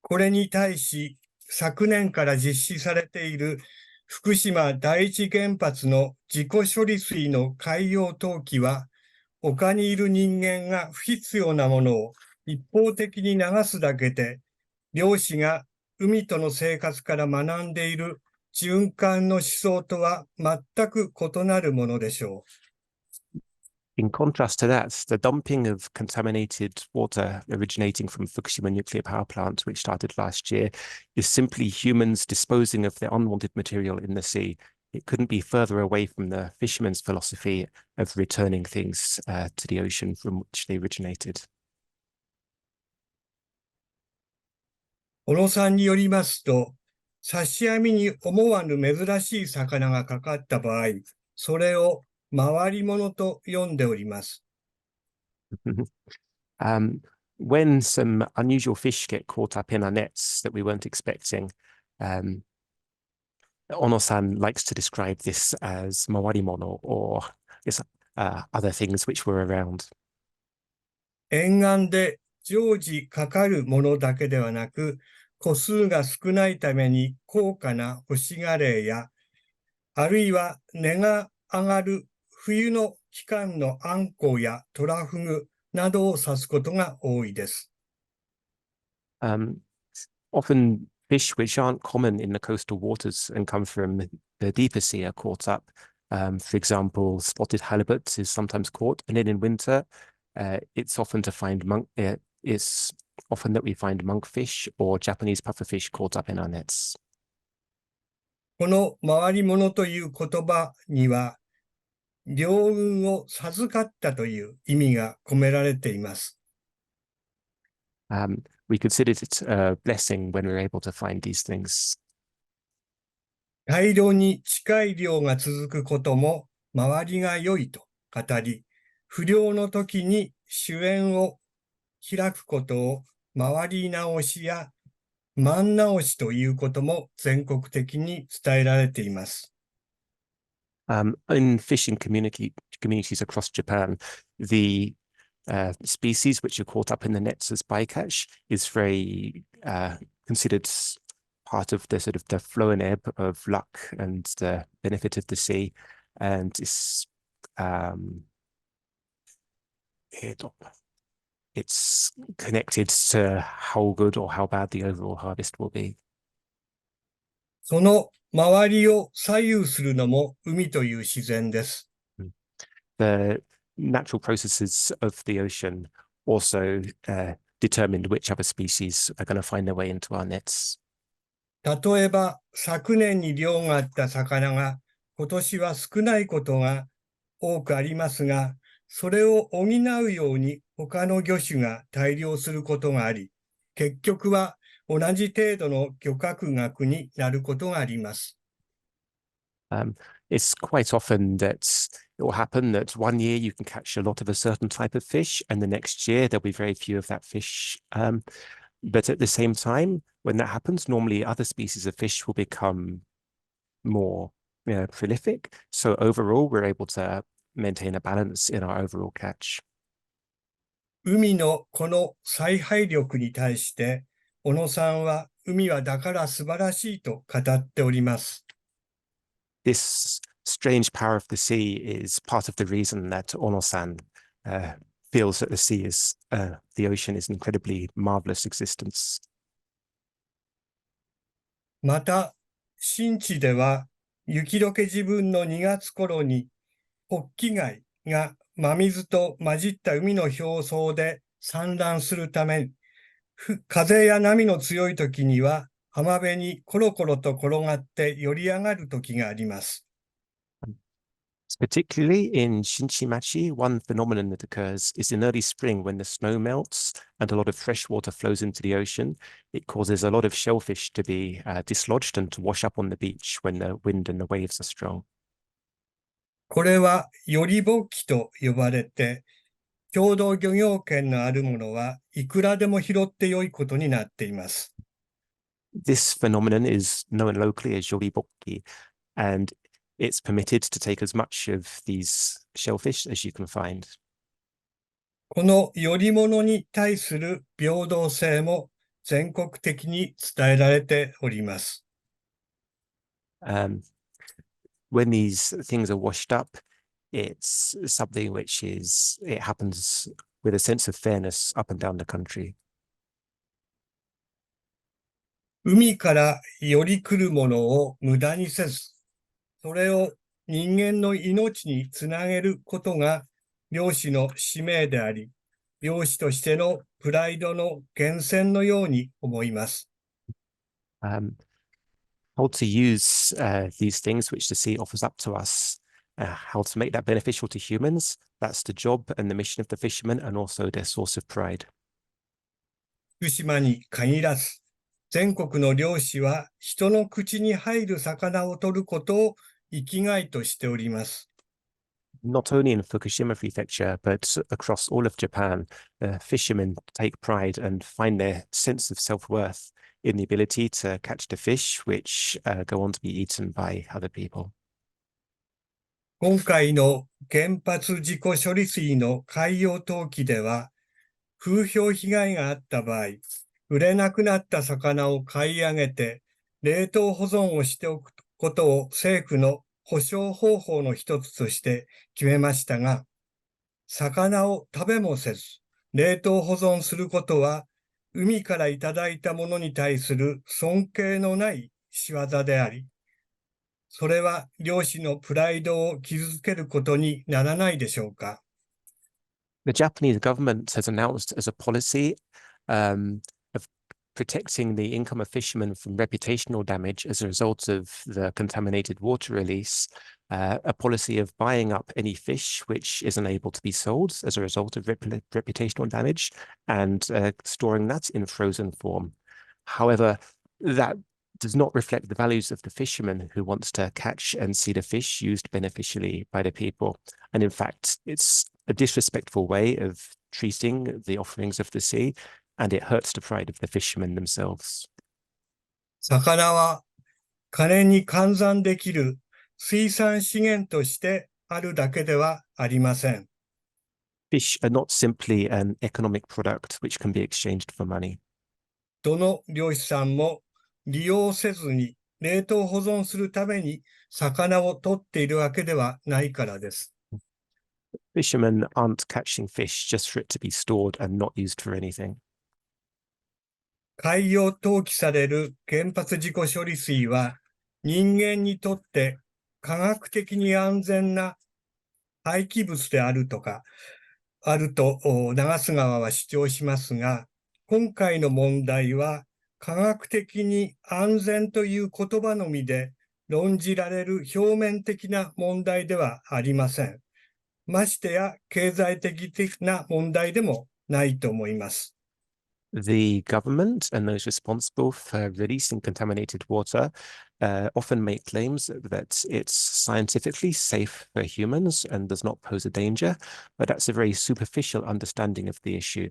これに対し昨年から実施されている福島第一原発の自己処理水の海洋投棄は、他にいる人間が不必要なものを一方的に流すだけで、漁師が海との生活から学んでいる循環の思想とは全く異なるものでしょう。In contrast to that, the dumping of contaminated water originating from Fukushima nuclear power plant, which started last year, is simply humans disposing of their unwanted material in the sea. It couldn't be further away from the fisherman's philosophy of returning things to the ocean from which they originated. 小野さんによりますと、刺し網に思わぬ珍しい魚がかかった場合、それを回り物と呼んでおります。When some unusual fish get caught up in our nets that we weren't expecting, Ono-san likes to describe this as mawarimono or other things which were around. 沿岸で常時かかるものだけではなく、個数が少ないために高価なホシガレイや、あるいは値が上がる冬の期間のアンコウやトラフグなどを指すことが多いです。Often fish which aren't common in the coastal waters and come from the deeper sea are caught up. For example, spotted halibut is sometimes caught, and then in winter, it's often that we find monkfish or Japanese pufferfish caught up in our nets. この回り物という言葉には、両運を授かったという意味が込められています。We considered it a blessing when we were able to find these things. 大量に近い量が続くことも周りが良いと語り、不良の時に主演を開くことを回り直しや万直しということも全国的に伝えられています。In fishing communities across Japan, the species which are caught up in the nets as bycatch is very considered part of the sort of the flow and ebb of luck and the benefit of the sea, and it's connected to how good or how bad the overall harvest will be. その周りを左右するのも海という自然です。The natural processes of the ocean also determined which other species are going to find their way into our nets. 例えば、昨年に漁があった魚が今年は少ないことが多くありますが、それを補うように他の魚種が大量することがあり、結局は同じ程度の漁獲額になることがあります。It's quite often that it will happen that one year you can catch a lot of a certain type of fish, and the next year there'll be very few of that fish. But at the same time, when that happens, normally other species of fish will become more prolific. So overall, we're able to maintain a balance in our overall catch. 海のこの采配力に対して、小野さんは海はだから素晴らしいと語っております。This strange power of the sea is part of the reason that Ono-san feels that the sea is, the ocean is an incredibly marvelous existence. また、新地では雪解け自分の2月頃に、ホッキ貝が真水と混じった海の表層で産卵するため、風や波の強い時には浜辺にコロコロと転がって寄り上がる時があります。Particularly in Shinchimachi, one phenomenon that occurs is in early spring when the snow melts and a lot of fresh water flows into the ocean. It causes a lot of shellfish to be dislodged and to wash up on the beach when the wind and the waves are strong. これはより勃起と呼ばれて、共同漁業権のあるものはいくらでも拾って良いことになっています。This phenomenon is known locally as yoribokki, and it's permitted to take as much of these shellfish as you can find. このより物に対する平等性も全国的に伝えられております。When these things are washed up, it's something it happens with a sense of fairness up and down the country. 海からより来るものを無駄にせず、それを人間の命につなげることが漁師の使命であり、漁師としてのプライドの源泉のように思います。How to use these things which the sea offers up to us, how to make that beneficial to humans. That's the job and the mission of the fishermen and also their source of pride. 福島に限らず、全国の漁師は人の口に入る魚を取ることを生きがいとしております。Not only in Fukushima Prefecture, but across all of Japan, fishermen take pride and find their sense of self-worth in the ability to catch the fish which go on to be eaten by other people. 今回の原発事故処理水の海洋投棄では、風評被害があった場合、売れなくなった魚を買い上げて、冷凍保存をしておくことを政府の保障方法の一つとして決めましたが、魚を食べもせず、冷凍保存することは、海からいただいたものに対する尊敬のない仕業であり、それは漁師のプライドを傷つけることにならないでしょうか。The Japanese government has announced as a policy of protecting the income of fishermen from reputational damage as a result of the contaminated water release, a policy of buying up any fish which isn't able to be sold as a result of reputational damage and storing that in frozen form. However, that does not reflect the values of the fisherman who wants to catch and see the fish used beneficially by the people. And in fact, it's a disrespectful way of treating the offerings of the sea, and it hurts the pride of the fishermen themselves. 魚は金に換算できる水産資源としてあるだけではありません。Fish are not simply an economic product which can be exchanged for money. どの漁師さんも利用せずに冷凍保存するために魚を取っているわけではないからです。Fishermen aren't catching fish just for it to be stored and not used for anything. 海洋投棄される原発事故処理水は人間にとって科学的に安全な廃棄物であると長須川は主張しますが、今回の問題は科学的に安全という言葉のみで論じられる表面的な問題ではありません。ましてや経済的な問題でもないと思います。The government and those responsible for releasing contaminated water often make claims that it's scientifically safe for humans and does not pose a danger, but that's a very superficial understanding of the issue.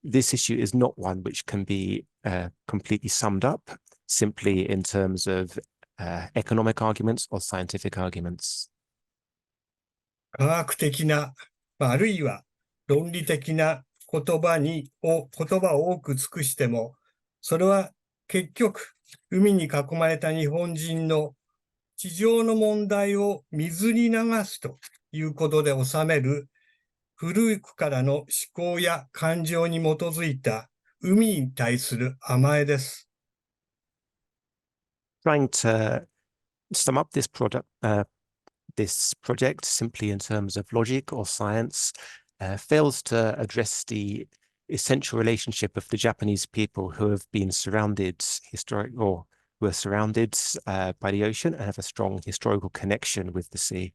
This issue is not one which can be completely summed up simply in terms of economic arguments or scientific arguments. 科学的な、あるいは論理的な言葉を多く尽くしても、それは結局、海に囲まれた日本人の地上の問題を水に流すということで収める古くからの思考や感情に基づいた海に対する甘えです。Trying to sum up this project simply in terms of logic or science fails to address the essential relationship of the Japanese people who have been surrounded who are surrounded by the ocean and have a strong historical connection with the sea.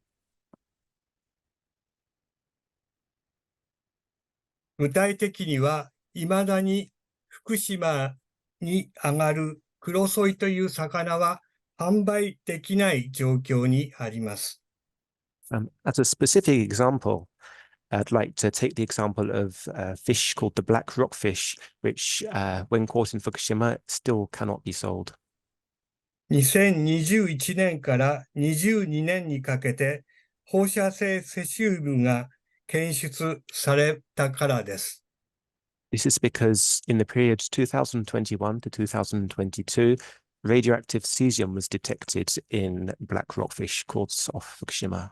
具体的には、未だに福島に上がるクロソイという魚は販売できない状況にあります。As a specific example, I'd like to take the example of a fish called the black rockfish, which, when caught in Fukushima, still cannot be sold. 2021年から22年にかけて放射性セシウムが検出されたからです。This is because in the period 2021 to 2022, radioactive cesium was detected in black rockfish caught off Fukushima.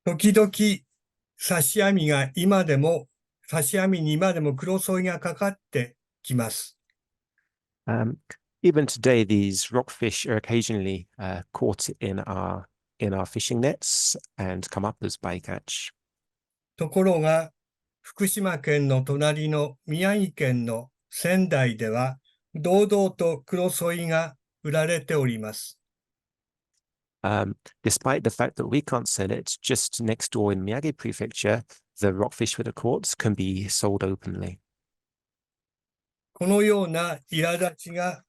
時々刺し網が今でも刺し網に今でもクロソイがかかってきます。Even today, these rockfish are occasionally caught in our fishing nets and come up as bycatch. ところが、福島県の隣の宮城県の仙台では、堂々とクロソイが売られております。Despite the fact that we can't sell it, just next door in Miyagi Prefecture, the rockfish with the quartz can be sold openly. このような苛立ちが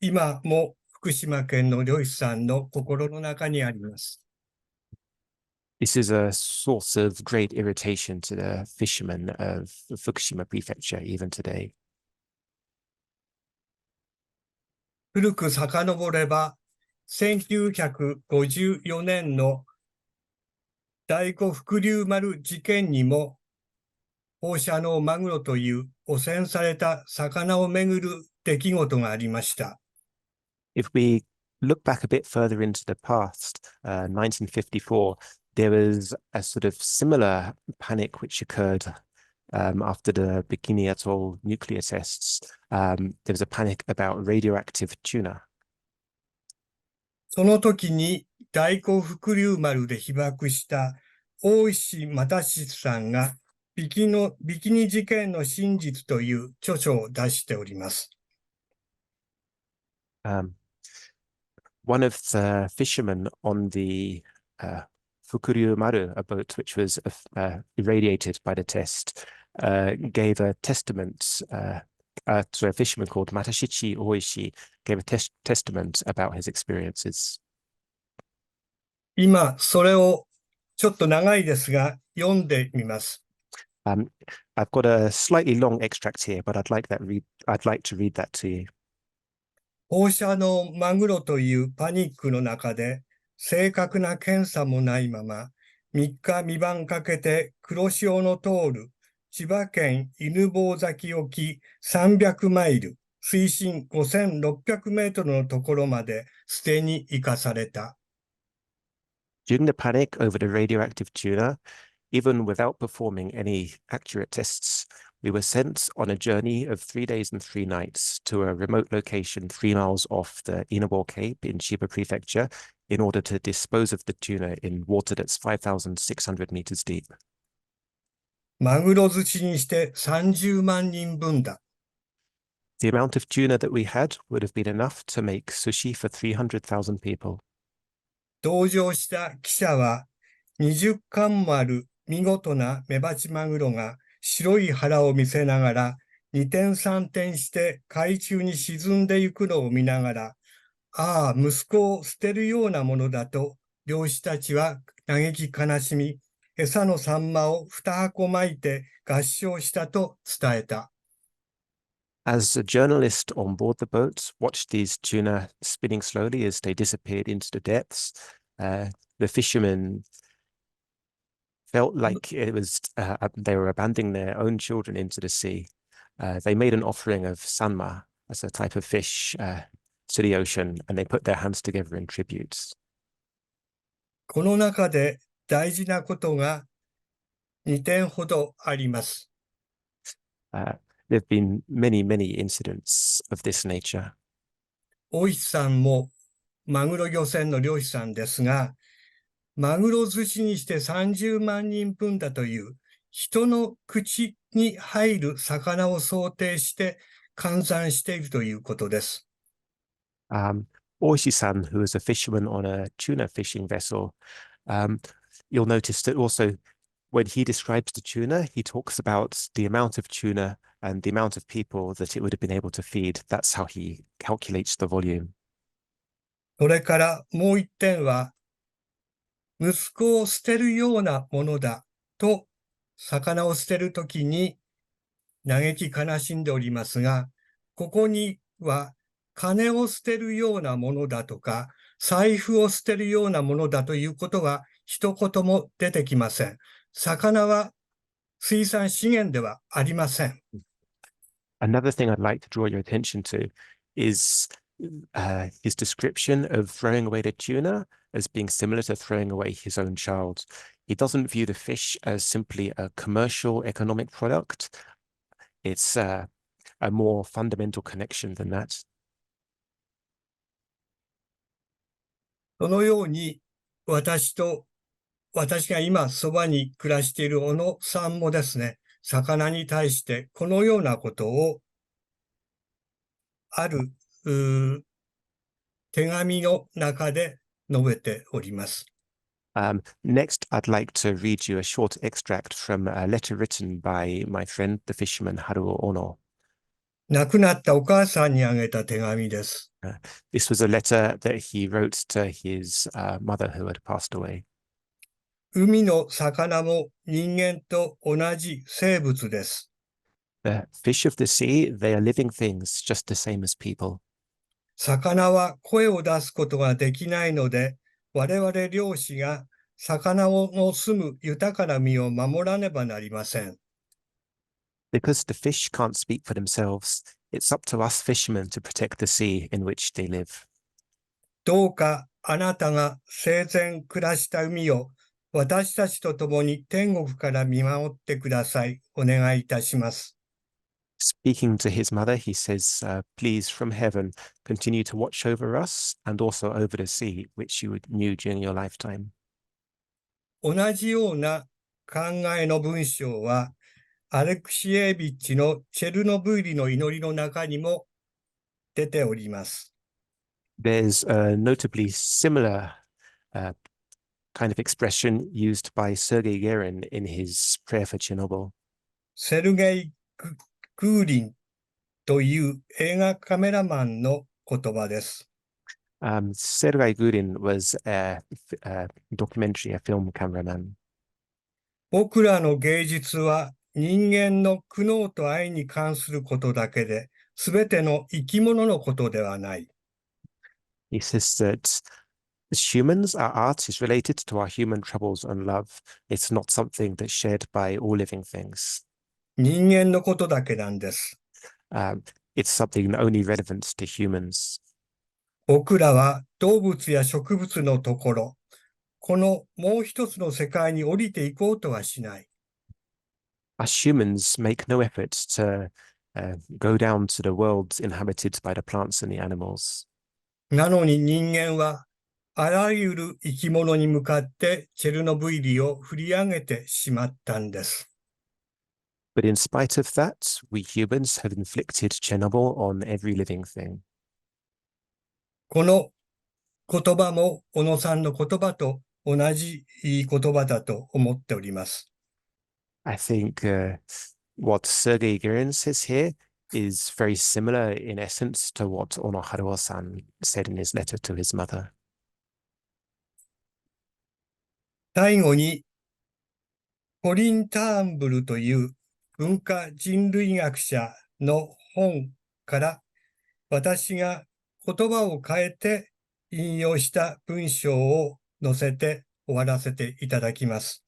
今も福島県の漁師さんの心の中にあります。This is a source of great irritation to the fishermen of Fukushima Prefecture, even today. 古く遡れば、1954年の第五福竜丸事件にも、放射能マグロという汚染された魚をめぐる出来事がありました。If we look back a bit further into the past, 1954, there was a sort of similar panic which occurred after the Bikini Atoll nuclear tests. There was a panic about radioactive tuna. その時に大港福竜丸で被爆した大石又志さんがビキニ事件の真実という著書を出しております。One of the fishermen on the Fukushima a boat which was irradiated by the test, gave a testament to a fisherman called Matashichi Oishi, gave a testament about his experiences. 今、それをちょっと長いですが、読んでみます。I've got a slightly long extract here, but I'd like to read that to you. 放射能マグロというパニックの中で、正確な検査もないまま、3日3晩かけて黒潮の通る千葉県犬吠埼沖300マイル、水深5600メートルのところまで捨てに行かされた。During the panic over the radioactive tuna, even without performing any accurate tests, we were sent on a journey of 3 days and 3 nights to a remote location 3 miles off the Inabo Cape in Chiba Prefecture in order to dispose of the tuna in water that's 5,600 meters deep. マグロ寿司にして30万人分だ。The amount of tuna that we had would have been enough to make sushi for 300,000 people. 同乗した記者は20貫もある見事なメバチマグロが白い腹を見せながら2転3転して海中に沈んでいくのを見ながら、ああ、息子を捨てるようなものだと漁師たちは嘆き悲しみ、餌のサンマを2箱巻いて合唱したと伝えた。As a journalist on board the boat watched these tuna spinning slowly as they disappeared into the depths, the fishermen felt like it was they were abandoning their own children into the sea. They made an offering of sanma as a type of fish to the ocean, and they put their hands together in tributes. この中で大事なことが2点ほどあります。There have been many, many incidents of this nature. 大石さんもマグロ漁船の漁師さんですが、マグロ寿司にして30万人分だという人の口に入る魚を想定して換算しているということです。Oishi-san, who is a fisherman on a tuna fishing vessel, you'll notice that also when he describes the tuna, he talks about the amount of tuna and the amount of people that it would have been able to feed. That's how he calculates the volume. それからもう一点は、息子を捨てるようなものだと魚を捨てるときに嘆き悲しんでおりますが、ここには金を捨てるようなものだとか、財布を捨てるようなものだということは一言も出てきません。魚は水産資源ではありません。Another thing I'd like to draw your attention to is his description of throwing away the tuna as being similar to throwing away his own child. He doesn't view the fish as simply a commercial economic product. It's a more fundamental connection than that. そのように私が今そばに暮らしている小野さんもですね、魚に対してこのようなことをある手紙の中で述べております。Next, I'd like to read you a short extract from a letter written by my friend, the fisherman Haruo Ono. 亡くなったお母さんにあげた手紙です。This was a letter that he wrote to his mother who had passed away. 海の魚も人間と同じ生物です。The fish of the sea, they are living things just the same as people. 魚は声を出すことができないので、我々漁師が魚の住む豊かな身を守らねばなりません。Because the fish can't speak for themselves, it's up to us fishermen to protect the sea in which they live. どうかあなたが生前暮らした海を私たちと共に天国から見守ってください。お願いいたします。Speaking to his mother, he says, please from heaven, continue to watch over us and also over the sea, which you knew during your lifetime. 同じような考えの文章は、アレクシエービッチのチェルノブイリの祈りの中にも出ております。There's a notably similar kind of expression used by Sergei Gerin in his prayer for Chernobyl. セルゲイ・グーリンという映画カメラマンの言葉です。Sergei Gurin was a documentary, a film cameraman. 僕らの芸術は人間の苦悩と愛に関することだけで、すべての生き物のことではない。He says that as humans, our art is related to our human troubles and love. It's not something that's shared by all living things. 人間のことだけなんです。It's something only relevant to humans. 僕らは動物や植物のところ、このもう一つの世界に降りていこうとはしない。Us humans make no effort to go down to the worlds inhabited by the plants and the animals. なのに人間はあらゆる生き物に向かってチェルノブイリを振り上げてしまったんです。But in spite of that, we humans have inflicted Chernobyl on every living thing. この言葉も小野さんの言葉と同じ言葉だと思っております。I think what Sergei Gerin says here is very similar in essence to what Ono Haruo-san said in his letter to his mother. 最後に、コリン・ターンブルという文化人類学者の本から私が言葉を変えて引用した文章を載せて終わらせていただきます。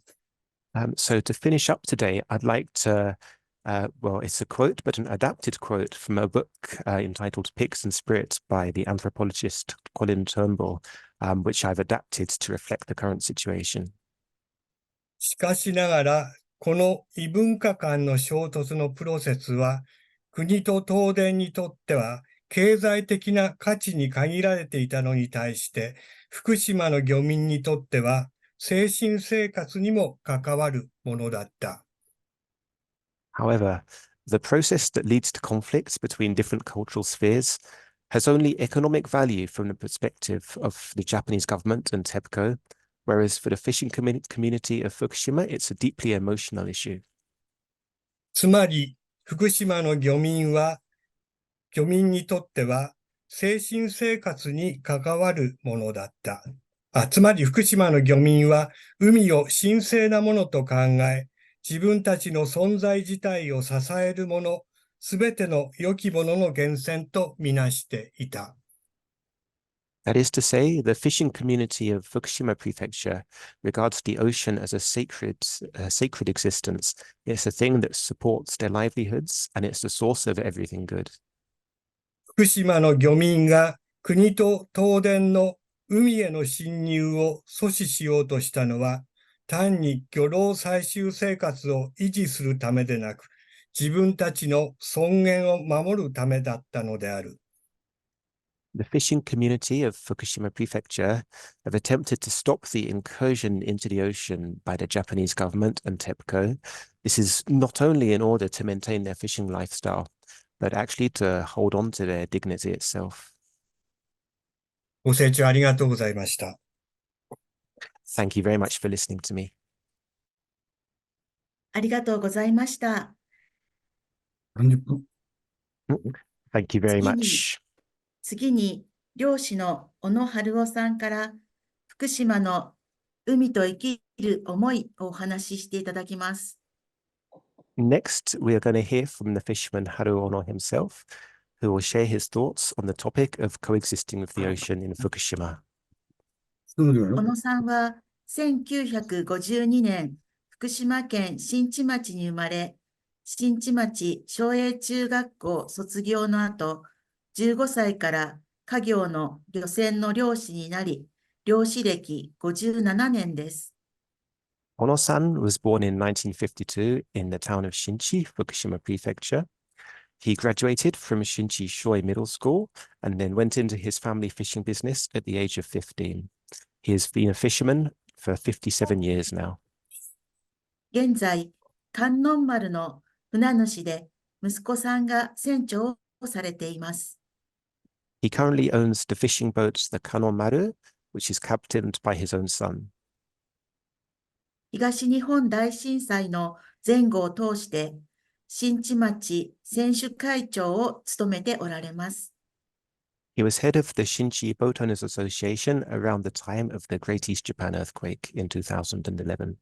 So to finish up today, I'd like to, well, it's a quote, but an adapted quote from a book entitled Pigs and Spirit by the anthropologist Colin Turnbull, which I've adapted to reflect the current situation. しかしながら、この異文化間の衝突のプロセスは、国と東電にとっては経済的な価値に限られていたのに対して、福島の漁民にとっては精神生活にも関わるものだった。However, the process that leads to conflicts between different cultural spheres has only economic value from the perspective of the Japanese government and TEPCO, whereas for the fishing community of Fukushima, it's a deeply emotional issue. つまり、福島の漁民にとっては精神生活に関わるものだった。つまり福島の漁民は海を神聖なものと考え、自分たちの存在自体を支えるもの、すべての良きものの源泉とみなしていた。That is to say, the fishing community of Fukushima Prefecture regards the ocean as a sacred existence. It's a thing that supports their livelihoods, and it's the source of everything good. 福島の漁民が国と東電の海への侵入を阻止しようとしたのは、単に漁労採集生活を維持するためでなく、自分たちの尊厳を守るためだったのである。The fishing community of Fukushima Prefecture have attempted to stop the incursion into the ocean by the Japanese government and TEPCO. This is not only in order to maintain their fishing lifestyle, but actually to hold on to their dignity itself. ご清聴ありがとうございました。Thank you very much for listening to me. ありがとうございました。 30分 Thank you very 次に much. 次に、漁師の小野春夫さんから、福島の海と生きる思いをお話ししていただきます。Next, we are going to hear from the fisherman Haru Ono himself, who will share his thoughts on the topic of coexisting with the ocean in Fukushima. 小野さんは1952年、福島県新地町に生まれ、新地町昭栄中学校卒業の後、15歳から家業の漁船の漁師になり、漁師歴57年です。Ono-san was born in 1952 in the town of Shinchi, Fukushima Prefecture. He graduated from Shinchi Shoi Middle School and then went into his family fishing business at the age of 15. He has been a fisherman for 57 years now. 現在、観音丸の船主で、息子さんが船長をされています。He currently owns the fishing boat, the Kanomaru, which is captained by his own son. 東日本大震災の前後を通して、新地町選手会長を務めておられます。He was head of the Shinchi Boat Owners Association around the time of the Great East Japan earthquake in 2011.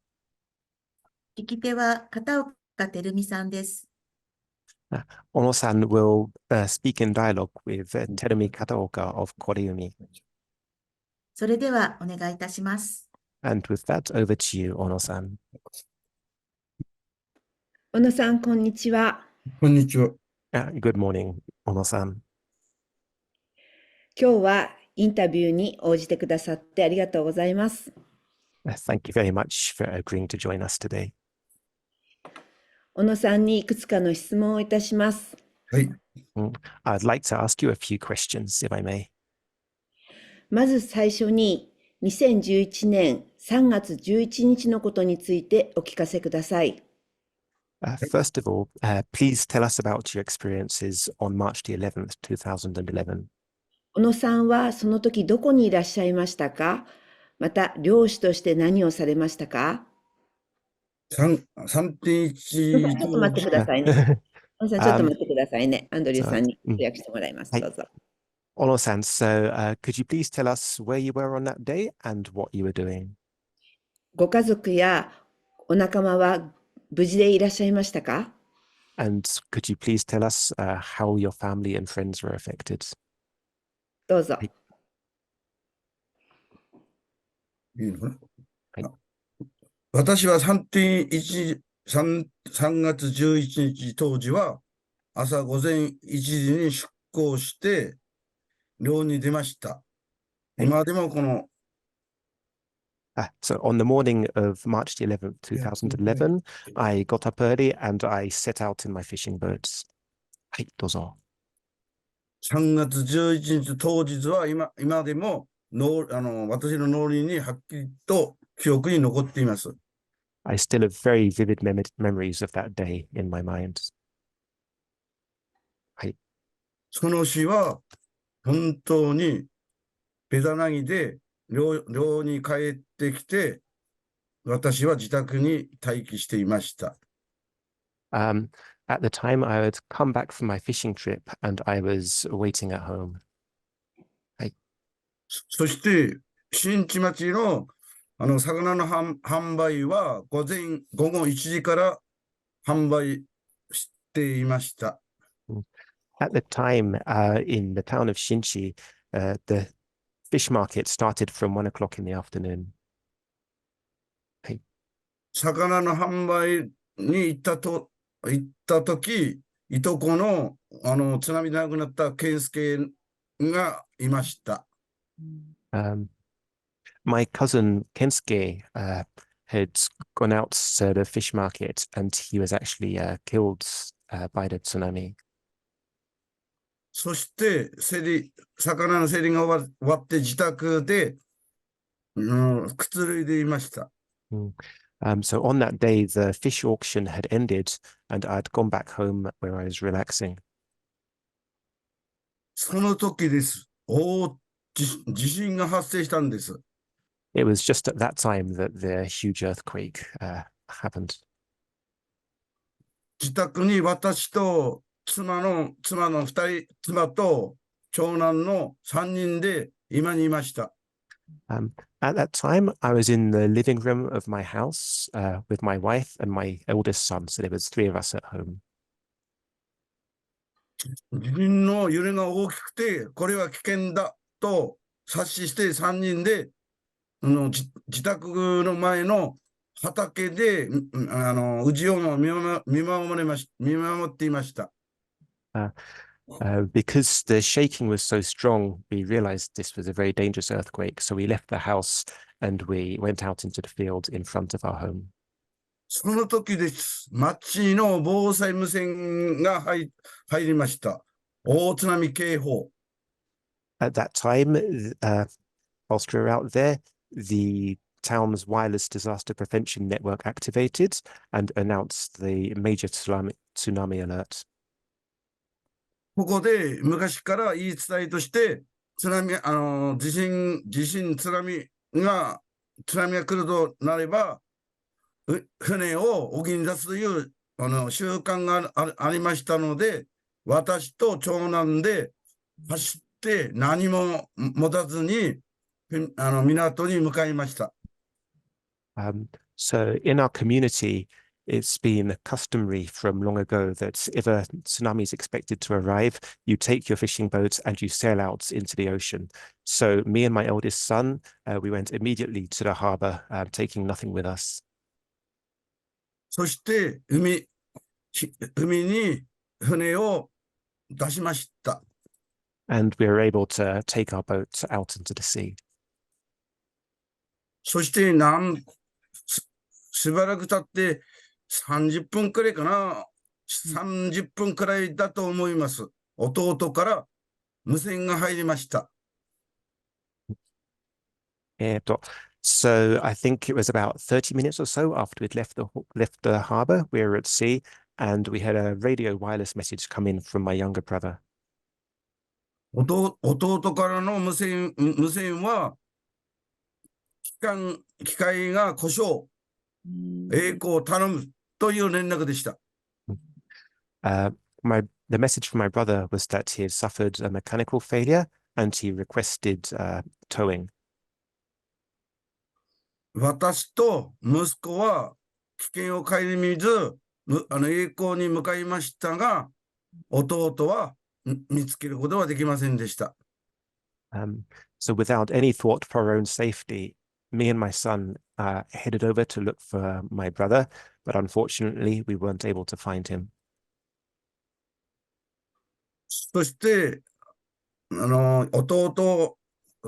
聞き手は片岡照美さんです。Ono-san will speak in dialogue with Terumi Kataoka of KOREUMI. それではお願いいたします。And with that, over to you, Ono-san. 小野さん、こんにちは。こんにちは。Good morning, Ono-san. 今日はインタビューに応じてくださってありがとうございます。Thank you very much for agreeing to join us today. 小野さんにいくつかの質問をいたします。はい。I'd like to ask you a few questions, if I may. まず最初に、2011年3月11日のことについてお聞かせください。First of all, please tell us about your experiences on March the 11th, 2011. 小野さんはその時どこにいらっしゃいましたか？また、漁師として何をされましたか3.1 ちょっと待ってくださいね。小野さん、ちょっと待ってくださいね。アンドリューさんに通訳してもらいます。どうぞ。Ono-san, so could you please tell us where you were on that day and what you were doing? ご家族やお仲間は無事でいらっしゃいましたか？ And could you please tell us how your family and friends were affected? どうぞ。いいのかな、はい、私は3月11日当時は朝午前1時に出港して漁に出ました。今でもこの So on the morning of March the 11th, 2011, I got up early and I set out in my fishing boats. はい、どうぞ。3月11日当日は今でも私の脳裏にはっきりと記憶に残っています。I still have very vivid memories of that day in my mind. はい。その日は本当にペダナギで漁に帰ってきて、私は自宅に待機していました。At the time, I had come back from my fishing trip and I was waiting at home. はい。そして、新地町の魚の販売は午後1時から販売していました。At the time, in the town of Shinchi, the fish market started from 1 o'clock in the afternoon. はい。魚の販売に行ったとき、いとこの津波で亡くなった健介がいました。My cousin Kensuke had gone out to the fish market and he was actually killed by the tsunami. そして魚の競りが終わって自宅で、くつろいでいました。So on that day, the fish auction had ended and I'd gone back home where I was relaxing. その時です。地震が発生したんです。It was just at that time that the huge earthquake happened. 自宅に私と妻と長男の3人で今にいました。At that time, I was in the living room of my house with my wife and my eldest son. So there was 3 of us at home. 地震の揺れが大きくて、これは危険だと察しして3人で自宅の前の畑で氏を見守っていました。Because the shaking was so strong, we realized this was a very dangerous earthquake. So we left the house and we went out into the field in front of our home. その時です。町の防災無線が入りました。大津波警報。At that time, whilst we were out there, the town's wireless disaster prevention network activated and announced the major tsunami alert. ここで昔から言い伝えとして地震津波が来るとなれば船を沖に出すという習慣がありましたので、私と長男で走って何も持たずに港に向かいました。So in our community, it's been customary from long ago that if a tsunami is expected to arrive, you take your fishing boat and you sail out into the ocean. So me and my eldest son, we went immediately to the harbor, taking nothing with us. そして海に船を出しました。And we were able to take our boat out into the sea. そしてしばらく経って30分くらいかな。30分くらいだと思います。弟から無線が入りました。So I think it was about 30 minutes or so after we'd left the harbor, we were at sea, and we had a radio wireless message come in from my younger brother. 弟からの無線は機械が故障、栄光を頼むという連絡でした。The message from my brother was that he had suffered a mechanical failure and he requested towing. 私と息子は危険を顧みず栄光に向かいましたが、弟は見つけることはできませんでした。So without any thought for our own safety, me and my son headed over to look for my brother, but unfortunately we weren't able to find him. そして弟を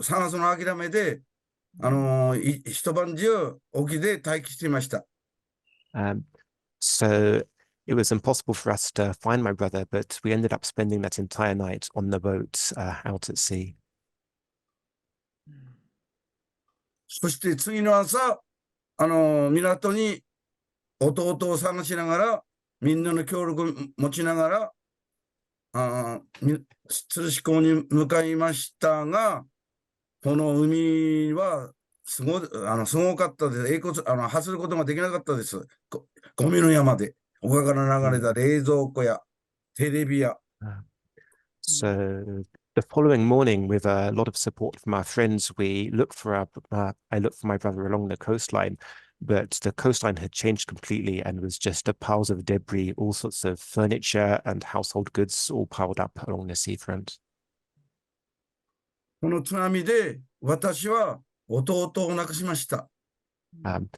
探すのを諦めて一晩中沖で待機していました。So it was impossible for us to find my brother, but we ended up spending that entire night on the boat out at sea. そして次の朝、港に弟を探しながら、みんなの協力を持ちながら、鶴子港に向かいましたが、この海はすごかったです。走ることができなかったです。ゴミの山で、丘から流れた冷蔵庫やテレビや。So the following morning, with a lot of support from our friends, I looked for my brother along the coastline, but the coastline had changed completely and was just piles of debris, all sorts of furniture and household goods all piled up along the seafront. この津波で私は弟を亡くしました。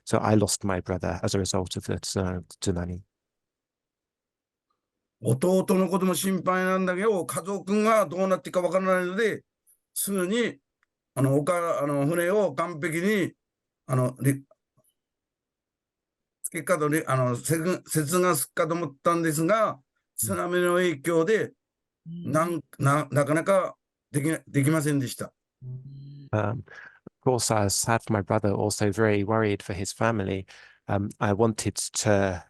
So I lost my brother as a result of the tsunami. 弟のことも心配なんだけど、家族がどうなっていくかわからないので、すぐに船を完璧にけかとね、接岸すっかと思ったんですが、津波の影響で、なかなかできませんでした。Of course, I was sad for my brother, also very worried for his family. I wanted to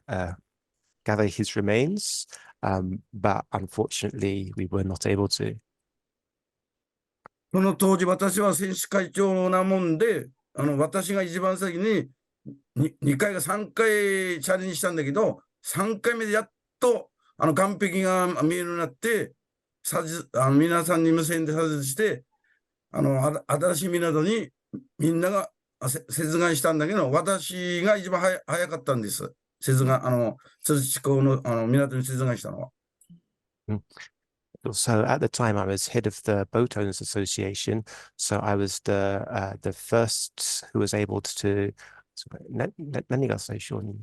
gather his remains, but unfortunately, we were not able to. その当時、私は選手会長なもんで、私が一番先に2回か3回チャレンジしたんだけど、3回目でやっと岸壁が見えるようになって、皆さんに無線で指図して、新しい港にみんなが接岸したんだけど、私が一番早かったんです。鶴地港の港に接岸したのは。So at the time, I was head of the Boat Owners Association. So I was the first who was able to. 何が最初に？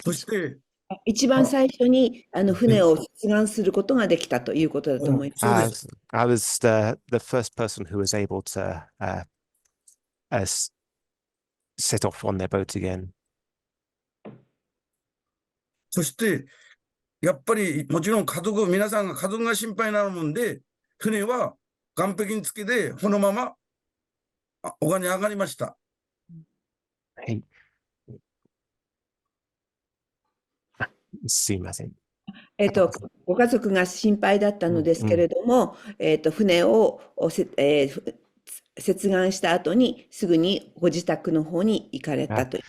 そして、一番最初に船を出岸することができたということだと思います。そうです。I was the first person who was able to set off on their boat again. そして、やっぱりもちろん皆さんが家族が心配なもんで、船は岸壁につけて、このまま丘に上がりました。はい。すいません。ご家族が心配だったのですけれども、船を接岸した後にすぐにご自宅の方に行かれたという。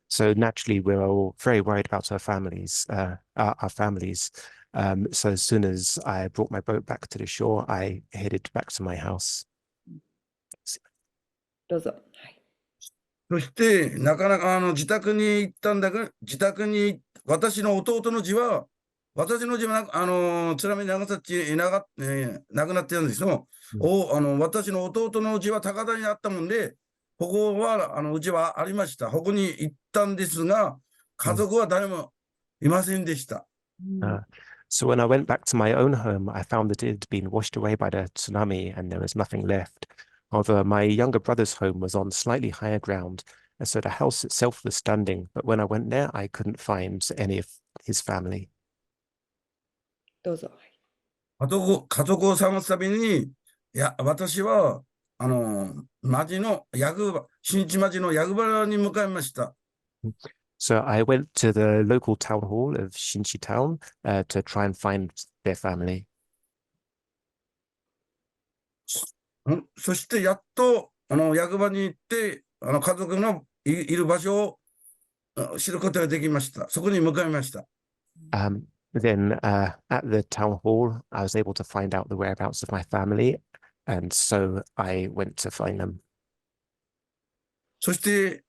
So naturally, we're all very worried about our families. So as soon as I brought my boat back to the shore, I headed back to my house. どうぞ。そして、なかなか自宅に行ったんだけど、私の弟の字は、津波長崎亡くなってるんですよ。私の弟の字は高田にあったもんで、ここはうちはありました。ここに行ったんですが、家族は誰もいませんでした。So when I went back to my own home, I found that it had been washed away by the tsunami and there was nothing left. However, my younger brother's home was on slightly higher ground, and so the house itself was standing. But when I went there, I couldn't find any of his family. どうぞ。家族を探すたびに、私は、新地町の役場に向かいました。So I went to the local town hall of Shinchi Town to try and find their family. そしてやっと役場に行って家族のいる場所を知ることができました。そこに向かいました。Then at the town hall, I was able to find out the whereabouts of my family, and so I went to find them. そして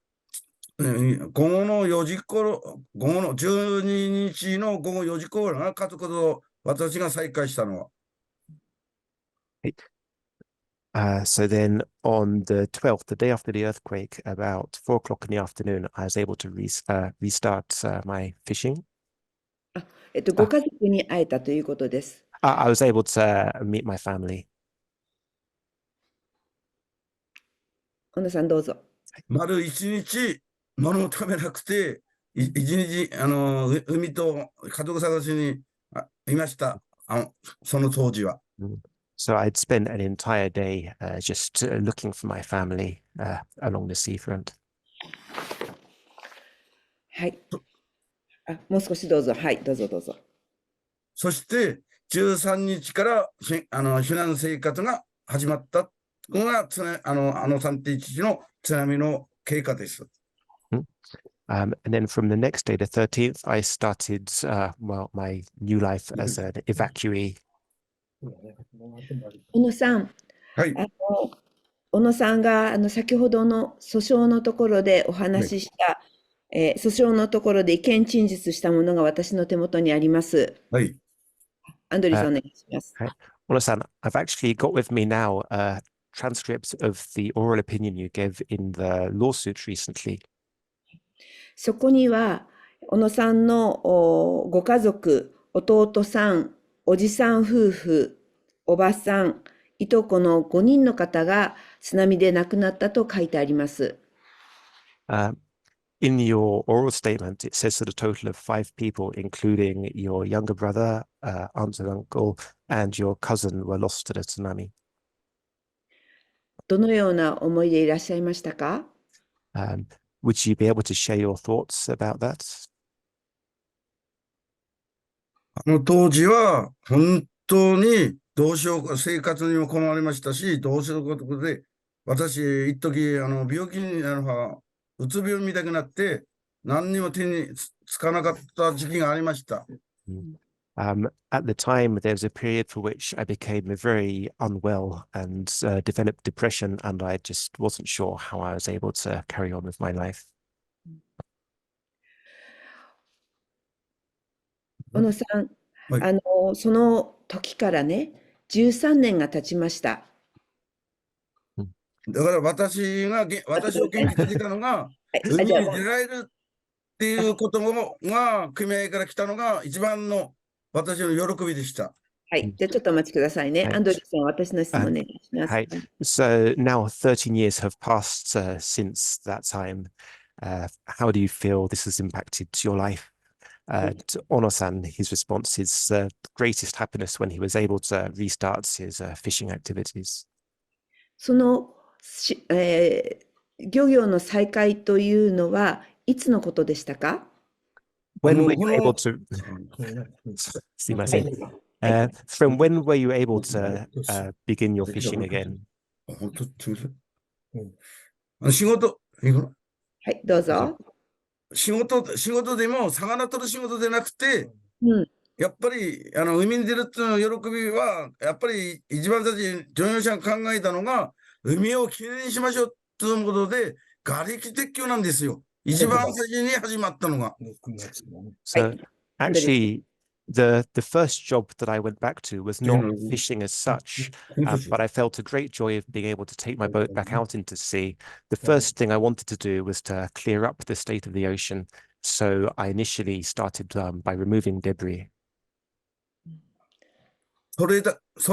午後の12日の午後4時頃が家族と私が再会したのは。So then on the 12th, the day after the earthquake, about 4 o'clock in the afternoon, I was able to restart my fishing. ご家族に会えたということです。I was able to meet my family. 小野さんどうぞ。丸1日物を食べなくて、1日海と家族探しにいました。その当時は。So I'd spent an entire day just looking for my family along the seafront. はい。もう少しどうぞ。はい、どうぞどうぞ。そして13日から避難生活が始まったのが3.11の津波の経過です。And then from the next day, the 13th, I started my new life as an evacuee. 小野さん、はい。小野さんが先ほどの訴訟のところでお話しした、訴訟のところで意見陳述したものが私の手元にあります。はい。アンドリーさんお願いします。Well, I've actually got with me now a transcript of the oral opinion you gave in the lawsuit recently. そこには小野さんのご家族、弟さん、おじさん夫婦、おばさん、いとこの5人の方が津波で亡くなったと書いてあります。In your oral statement, it says that a total of 5 people, including your younger brother, aunt and uncle, and your cousin, were lost to the tsunami. どのような思いでいらっしゃいましたか？ Would you be able to share your thoughts about that? 当時は本当にどうしようか、生活にも困りましたし、どうしようかということで、私、一時病気になるは、うつ病みたくなって、何にも手につかなかった時期がありました。At the time, there was a period for which I became very unwell and developed depression, and I just wasn't sure how I was able to carry on with my life. 小野さん、はい。その時からね、13年が経ちました。だから私を元気づけたのが、海に出られるっていうことが、組合から来たのが一番の私の喜びでした。はい。じゃあちょっとお待ちくださいね。はい。アンドリーさん、私の質問お願いします。Hi. So now 13 years have passed since that time. How do you feel this has impacted your life? To Ono-san, his response is greatest happiness when he was able to restart his fishing activities. その漁業の再開というのはいつのことでしたか？ When were you able to? すいません。From when were you able to begin your fishing again? 本当、仕事、はい、どうぞ。仕事でも、魚取る仕事でなくて、やっぱり、海に出るっていうの喜びは、やっぱり一番最初にジョニオさんが考えたのが、海をきれいにしましょうということで、瓦礫撤去なんですよ。一番最初に始まったのが。So actually, the first job that I went back to was not fishing as such, but I felt a great joy of being able to take my boat back out into sea. The first thing I wanted to do was to clear up the state of the ocean. So I initially started by removing debris. そ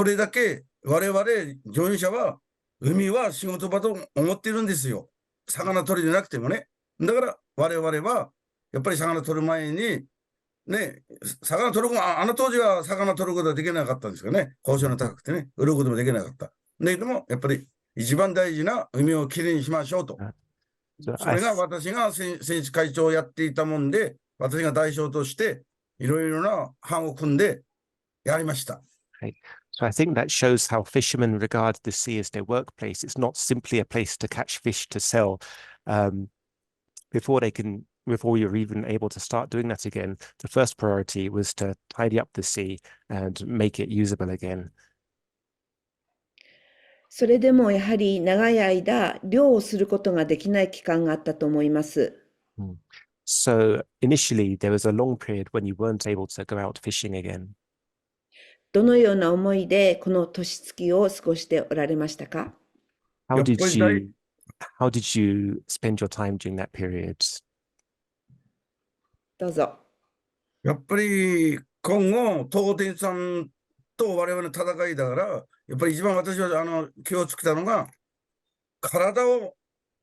れだけ我々乗員者は海は仕事場と思っているんですよ。魚取りでなくてもね。だから我々はやっぱり魚取る前にね、魚取る当時は魚取ることはできなかったんですよね。交渉の高くてね、売ることもできなかった。だけどもやっぱり一番大事な海をきれいにしましょうと。それが私が選手会長をやっていたもんで、私が代表としていろいろな班を組んでやりました。So I think that shows how fishermen regard the sea as their workplace. It's not simply a place to catch fish to sell. Before you're even able to start doing that again, the first priority was to tidy up the sea and make it usable again. それでもやはり長い間漁をすることができない期間があったと思います。So initially there was a long period when you weren't able to go out fishing again. どのような思いでこの年月を過ごしておられましたか？ How did you spend your time during that period? どうぞ。やっぱり今後東電さんと我々の戦いだから、やっぱり一番私は気をつけたのが、体を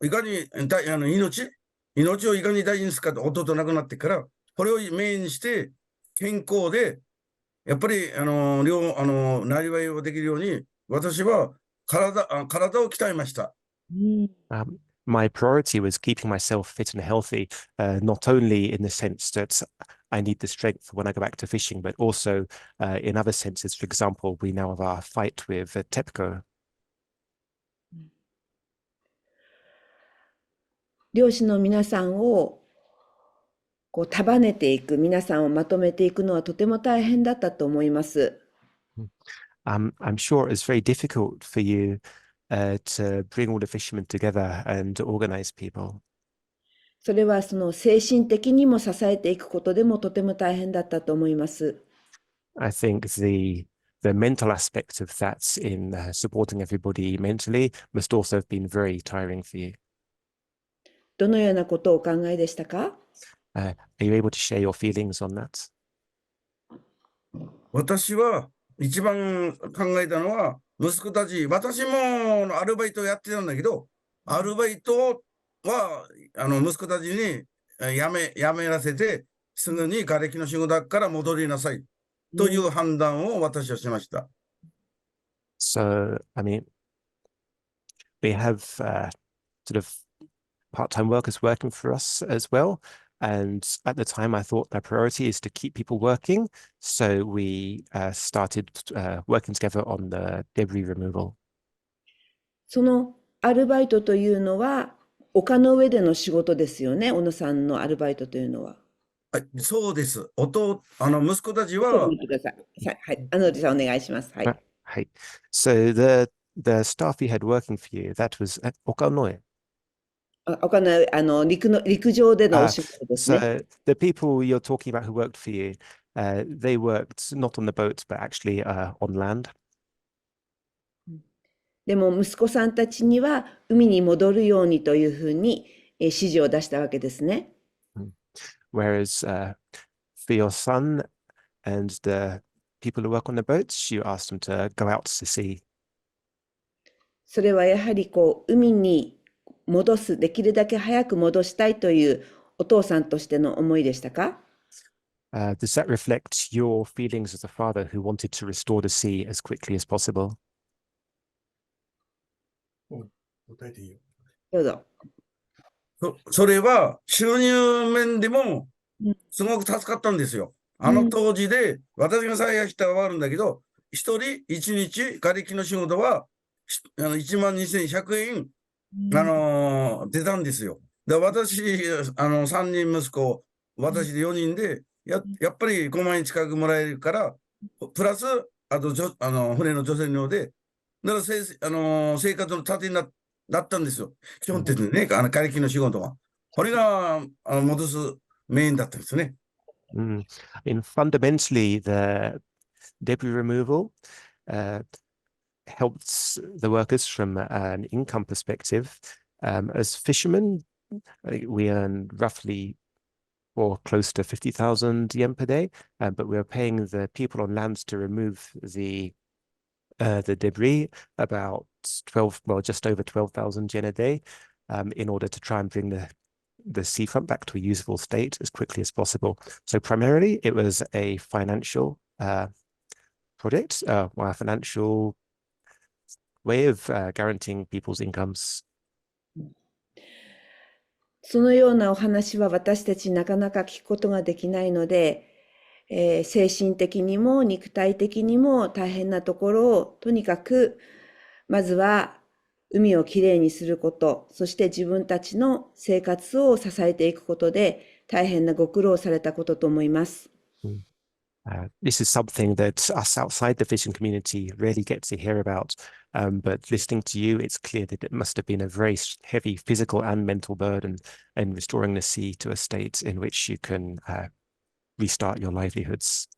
いかに命をいかに大事にするかと、弟亡くなってから、これをメインにして健康でやっぱりなりわいをできるように私は体を鍛えました。My priority was keeping myself fit and healthy, not only in the sense that I need the strength when I go back to fishing, but also in other senses. For example, we now have our fight with TEPCO. 漁師の皆さんを束ねていく、皆さんをまとめていくのはとても大変だったと思います。I'm sure it's very difficult for you to bring all the fishermen together and organize people. それはその精神的にも支えていくことでもとても大変だったと思います。I think the mental aspect of that in supporting everybody mentally must also have been very tiring for you. どのようなことをお考えでしたか？ Are you able to share your feelings on that? 私は一番考えたのは、息子たち、私もアルバイトやってたんだけど、アルバイトは息子たちにやめらせて、すぐに瓦礫の仕事だから戻りなさいという判断を私はしました。So, I mean, we have sort of part-time workers working for us as well. And at the time, I thought their priority is to keep people working. So we started working together on the debris removal. そのアルバイトというのは、丘の上での仕事ですよね、小野さんのアルバイトというのは。はい、そうです。息子たちちょっとは、待ってください。はい、おじさんお願いします。はい。Hey. So the staff you had working for you, that was at Okanoe. 丘の陸上でのお仕事ですね。So the people you're talking about who worked for you, they worked not on the boat, but actually on land. でも息子さんたちには海に戻るようにというふうに指示を出したわけですね。Whereas for your son and the people who work on the boats, you asked them to go out to sea. それはやはり海に戻す、できるだけ早く戻したいというお父さんとしての思いでしたか？ Does that reflect your feelings as a father who wanted to restore the sea as quickly as possible? 答えていいよ。どうぞ。それは収入面でもすごく助かったんですよ。当時で、私が採用したらわかるんだけど、一人一日瓦礫の仕事は12,100円、出たんですよ。で、私、3人息子、私で4人で、やっぱり5万円近くもらえるから、プラス、あと船の除染料で、だから生活の盾になったんですよ。基本的にね、瓦礫の仕事は。これが戻すメインだったんですね。Fundamentally, the debris removal helps the workers from an income perspective. As fishermen, we earn roughly or close to 50,000 yen per day, but we're paying the people on land to remove the debris about just over 12,000 yen a day, in order to try and bring the seafront back to a usable state as quickly as possible. So primarily, it was a financial project, a financial way of guaranteeing people's incomes. そのようなお話は私たちなかなか聞くことができないので、精神的にも肉体的にも大変なところをとにかくまずは海をきれいにすること、そして自分たちの生活を支えていくことで大変なご苦労されたことと思います。This is something that us outside the fishing community rarely get to hear about. But listening to you, it's clear that it must have been a very heavy physical and mental burden in restoring the sea to a state in which you can restart your livelihoods.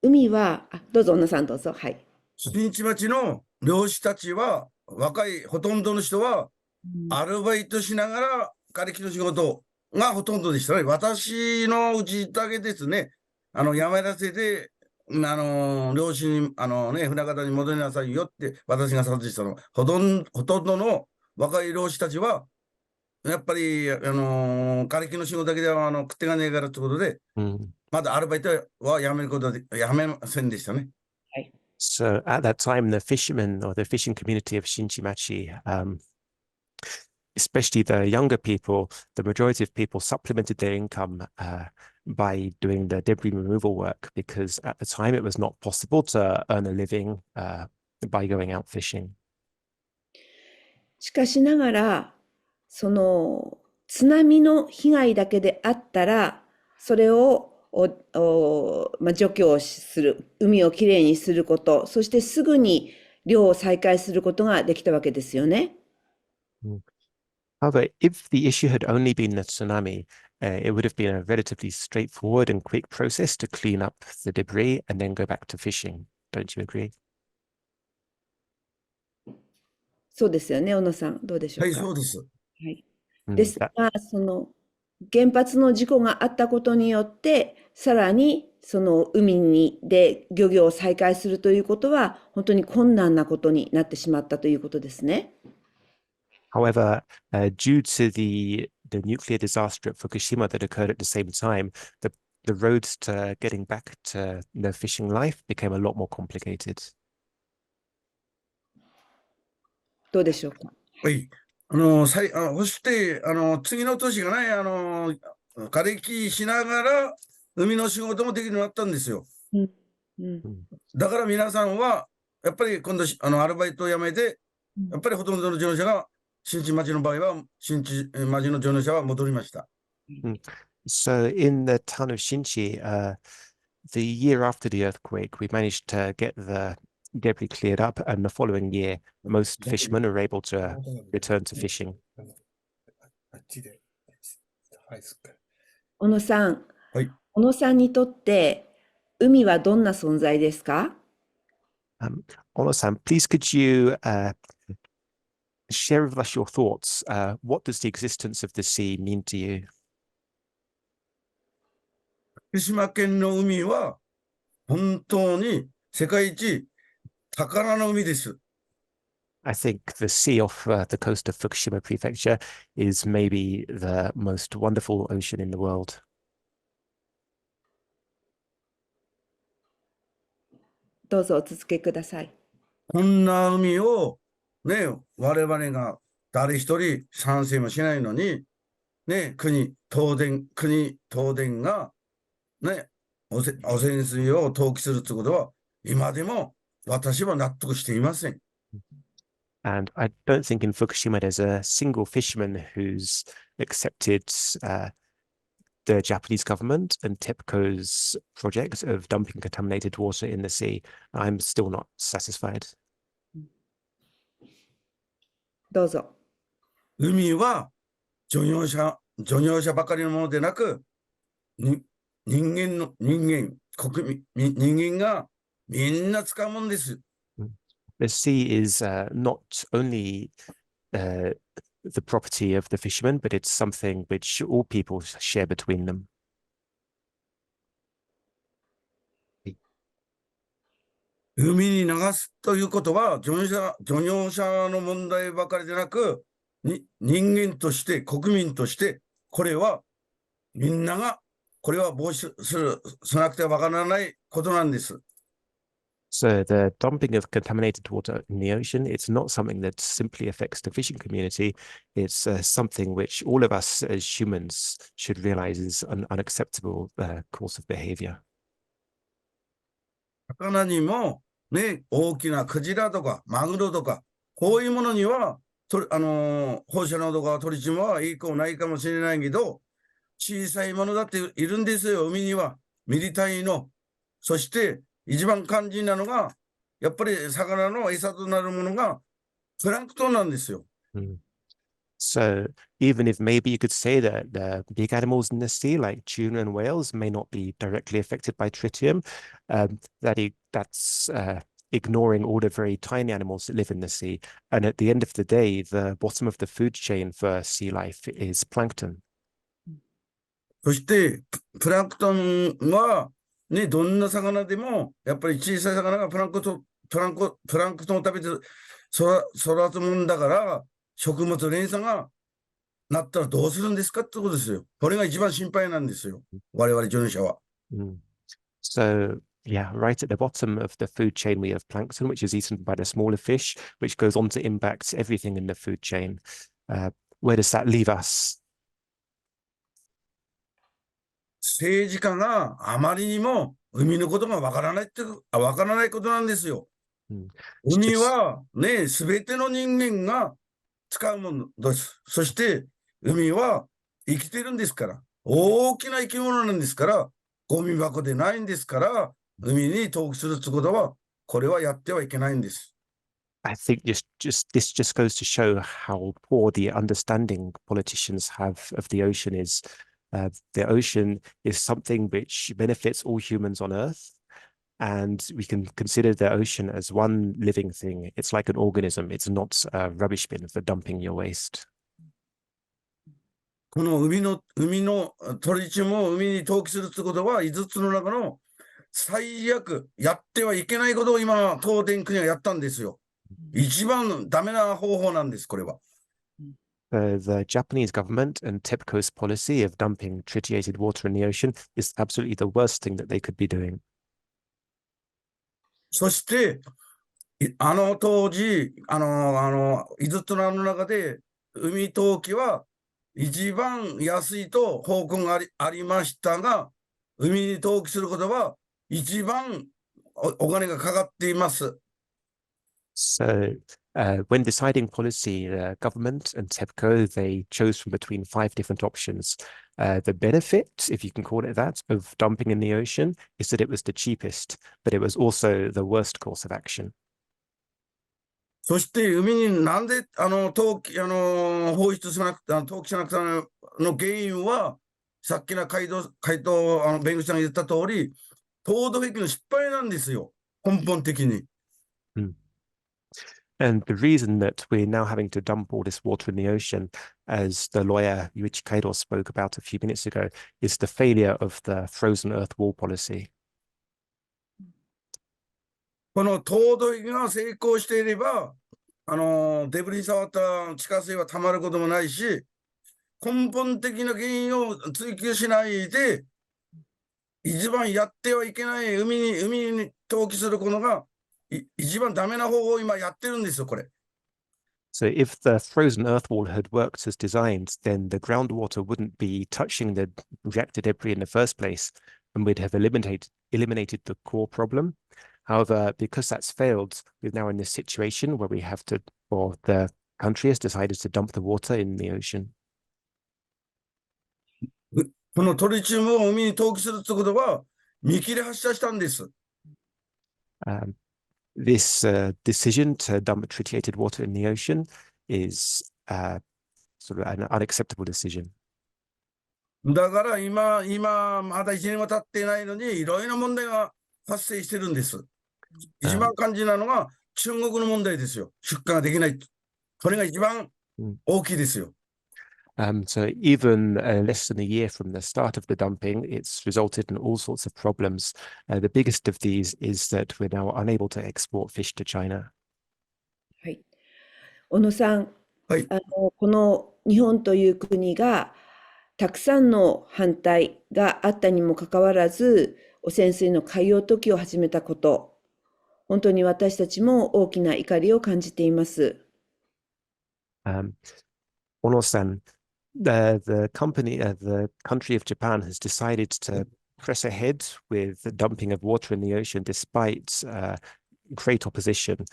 海は、どうぞ、小野さんどうぞ。はい。新地町の漁師たちは、ほとんどの人は、アルバイトしながら瓦礫の仕事がほとんどでしたね。私のうちだけですね、やめらせて、漁師に、船方に戻りなさいよって私が諭したの。ほとんどの若い漁師たちは、やっぱり、瓦礫の仕事だけでは食ってがねえからってことで、まだアルバイトはやめませんでしたね。So at that time, the fishermen or the fishing community of Shinchimachi, especially the younger people, the majority of people supplemented their income by doing the debris removal work, because at the time it was not possible to earn a living by going out fishing. しかしながら、その津波の被害だけであったら、それを除去する、海をきれいにすること、そしてすぐに漁を再開することができたわけですよね。However, if the issue had only been the tsunami, it would have been a relatively straightforward and quick process to clean up the debris and then go back to fishing. Don't you agree? そうですよね、小野さん、どうでしょうか。はい、そうです。はい。ですが、その原発の事故があったことによって、さらにその海で漁業を再開するということは、本当に困難なことになってしまったということですね。However, due to the nuclear disaster at Fukushima that occurred at the same time, the roads to getting back to fishing life became a lot more complicated. どうでしょうか。はい。そして、次の年がね、枯れ木しながら、海の仕事もできるようになったんですよ。うんうん、だから皆さんは、やっぱり今度、アルバイトを辞めて、やっぱりほとんどの乗用車が、新地町の場合は、新地町の乗用車は戻りました。So in the town of Shinchi, the year after the earthquake, we managed to get the debris cleared up, and the following year, most fishermen are able to return to fishing. 小野さん、はい。小野さんにとって海はどんな存在ですか？ Ono-san, please could you share with us your thoughts? What does the existence of the sea mean to you? 福島県の海は、本当に世界一宝の海です。I think the sea off the coast of Fukushima Prefecture is maybe the most wonderful ocean in the world. どうぞお続けください。こんな海を、ね、我々が誰一人賛成もしないのに、ね、東電が、ね、汚染水を投棄するということは、今でも私は納得していません。And I don't think in Fukushima there's a single fisherman who's accepted the Japanese government and TEPCO's project of dumping contaminated water in the sea. I'm still not satisfied. どうぞ。海は乗用車ばかりのものでなく、人間がみんな使うものです。The sea is not only the property of the fishermen, but it's something which all people share between them. 海に流すということは、乗用車の問題ばかりでなく、人間として、国民として、これはみんなが、これは防止しなくてはわからないことなんです。So the dumping of contaminated water in the ocean, it's not something that simply affects the fishing community. It's something which all of us as humans should realize is an unacceptable course of behavior. 魚にも、ね、大きなクジラとかマグロとか、こういうものには、放射能とかトリチウムはいいかもないかもしれないけど、小さいものだっているんですよ、海には。ミリ単位の。そして、一番肝心なのが、やっぱり魚の餌となるものが、プランクトンなんですよ。So even if maybe you could say that the big animals in the sea, like tuna and whales, may not be directly affected by tritium, that's ignoring all the very tiny animals that live in the sea. And at the end of the day, the bottom of the food chain for sea life is plankton. そして、プランクトンは、ね、どんな魚でも、やっぱり小さい魚がプランクトンを食べて育つもんだから、食物連鎖がなったらどうするんですかってことですよ。これが一番心配なんですよ。我々乗用車は。So, yeah, right at the bottom of the food chain, we have plankton, which is eaten by the smaller fish, which goes on to impact everything in the food chain. Where does that leave us? 政治家があまりにも海のことがわからないことなんですよ。海はね、すべての人間が使うものです。そして、海は生きてるんですから、大きな生き物なんですから、ゴミ箱でないんですから、海に投棄するってことは、これはやってはいけないんです。I think this just goes to show how poor the understanding politicians have of the ocean is. The ocean is something which benefits all humans on Earth, and we can consider the ocean as one living thing. It's like an organism. It's not a rubbish bin for dumping your waste. この海のトリチウムを海に投棄するってことは、5つの中の最悪、やってはいけないことを今、東電国はやったんですよ。一番ダメな方法なんです、これは。The Japanese government and TEPCO's policy of dumping tritiated water in the ocean is absolutely the worst thing that they could be doing. そして、当時、井筒の中で、海投棄は一番安いと報告がありましたが、海に投棄することは一番お金がかかっています。So, when deciding policy, the government and TEPCO, they chose from between 5 different options. The benefit, if you can call it that, of dumping in the ocean is that it was the cheapest, but it was also the worst course of action. そして海になんで放出しなくて、投棄しなくての原因は、さっきの海藤弁護士さんが言った通り、凍土壁の失敗なんですよ、根本的に。And the reason that we're now having to dump all this water in the ocean, as the lawyer Yuichi Kaido spoke about a few minutes ago, is the failure of the frozen earth wall policy. この凍土壁が成功していれば、デブリに触った地下水はたまることもないし、根本的な原因を追求しないで、一番やってはいけない海に投棄することが、一番ダメな方法を今やってるんですよ、これ。So if the frozen earth wall had worked as designed, then the groundwater wouldn't be touching the reactor debris in the first place, and we'd have eliminated the core problem. However, because that's failed, we're now in this situation where we have to, or the country has decided to dump the water in the ocean. このトリチウムを海に投棄するということは、見切り発車したんです。This decision to dump tritiated water in the ocean is sort of an unacceptable decision. だから今まだ1年も経っていないのに、いろいろな問題が発生してるんです。一番肝心なのが中国の問題ですよ。出荷ができない。これが一番大きいですよ。So even less than a year from the start of the dumping, it's resulted in all sorts of problems. The biggest of these is that we're now unable to export fish to China. はい。小野さん、はい。この日本という国がたくさんの反対があったにもかかわらず、汚染水の海洋投棄を始めたこと、本当に私たちも大きな怒りを感じています。Ono-san, the country of Japan has decided to press ahead with the dumping of water in the ocean despite great opposition.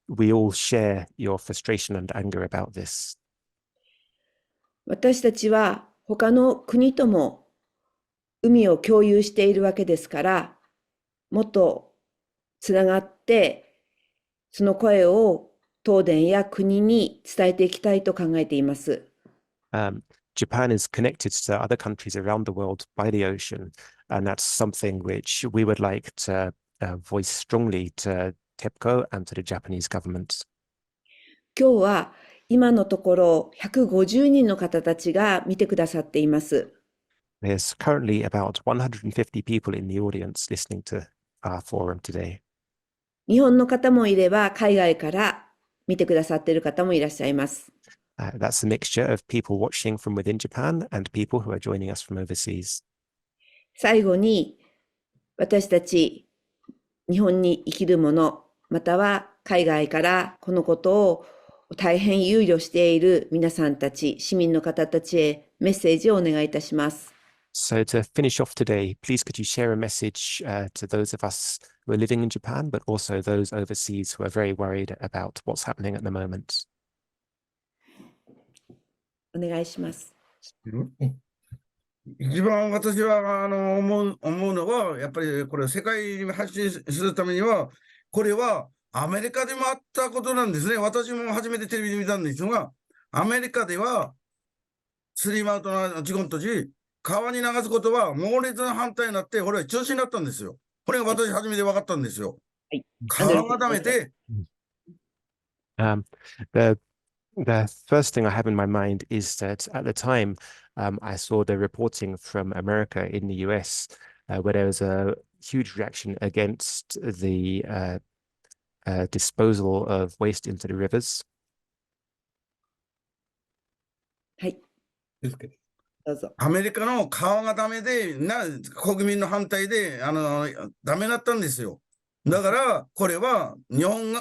We all share your frustration and anger about this. 私たちは他の国とも海を共有しているわけですから、もっとつながって、その声を東電や国に伝えていきたいと考えています。Japan is connected to other countries around the world by the ocean, and that's something which we would like to voice strongly to TEPCO and to the Japanese government. 今日は今のところ150人の方たちが見てくださっています。There's currently about 150 people in the audience listening to our forum today. 日本の方もいれば、海外から見てくださっている方もいらっしゃいます。That's a mixture of people watching from within Japan and people who are joining us from overseas. 最後に、私たち日本に生きる者、または海外からこのことを大変憂慮している皆さんたち、市民の方たちへメッセージをお願いいたします。So to finish off today, please could you share a message to those of us who are living in Japan, but also those overseas who are very worried about what's happening at the moment? お願いします。一番私は思うのは、やっぱりこれ世界に発信するためには、これはアメリカでもあったことなんですね。私も初めてテレビで見たんですが、アメリカではスリーマウトの事故の時、川に流すことは猛烈な反対になって、これは中止になったんですよ。これが私初めて分かったんですよ。はい、川がダメで。The first thing I have in my mind is that at the time, I saw the reporting from America in the US, where there was a huge reaction against the disposal of waste into the rivers. はい、ですけど、どうぞ。アメリカの川がダメで、国民の反対で、ダメだったんですよ。だから、これは、日本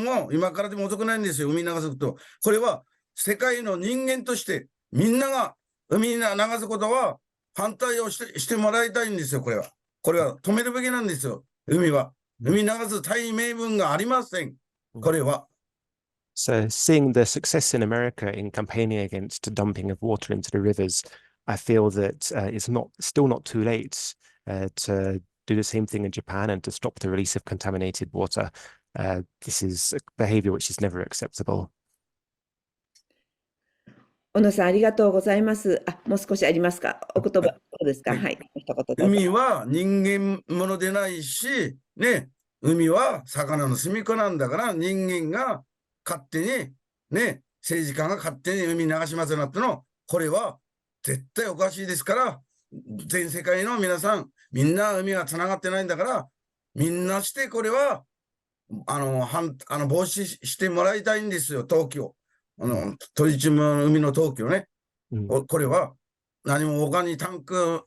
も今からでも遅くないんですよ、海に流すと。これは、世界の人間として、みんなが海に流すことは、反対をしてもらいたいんですよ、これは。これは止めるべきなんですよ、海は。海に流す大名分がありません、これは。So seeing the success in America in campaigning against dumping of water into the rivers, I feel that it's still not too late to do the same thing in Japan and to stop the release of contaminated water. This is a behavior which is never acceptable. 小野さん、ありがとうございます。もう少しありますか？お言葉、そうですか？はいはい。一言どうぞ。海は人間ものでないし、ね、海は魚の住みかなんだから、人間が勝手に、ね、政治家が勝手に海に流しますなっての、これは絶対おかしいですから、全世界の皆さん、みんな海がつながってないんだから、みんなしてこれは、防止してもらいたいんですよ、投棄を。トリチウムの海の投棄をね。これは、何も他にタンク、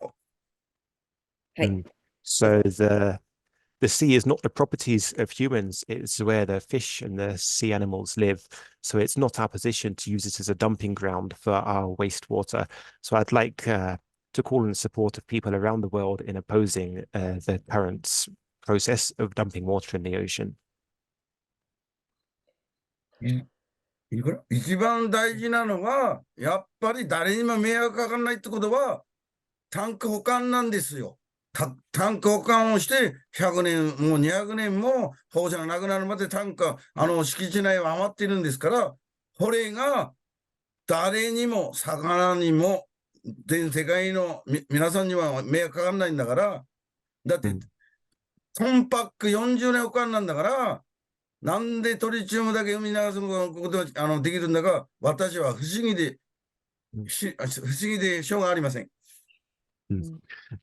はい。So the sea is not the properties of humans, it's where the fish and the sea animals live. So it's not our position to use it as a dumping ground for our wastewater. So I'd like to call in support of people around the world in opposing the current process of dumping water in the ocean. 一番大事なのは、やっぱり誰にも迷惑かかんないってことは、タンク保管なんですよ。タンク保管をして100年も200年も放射がなくなるまでタンク、敷地内は余っているんですから、これが誰にも魚にも全世界の皆さんには迷惑かかんないんだから、だって、コンパック40年保管なんだから、なんでトリチウムだけ海に流すことができるんだか、私は不思議でしょうがありません。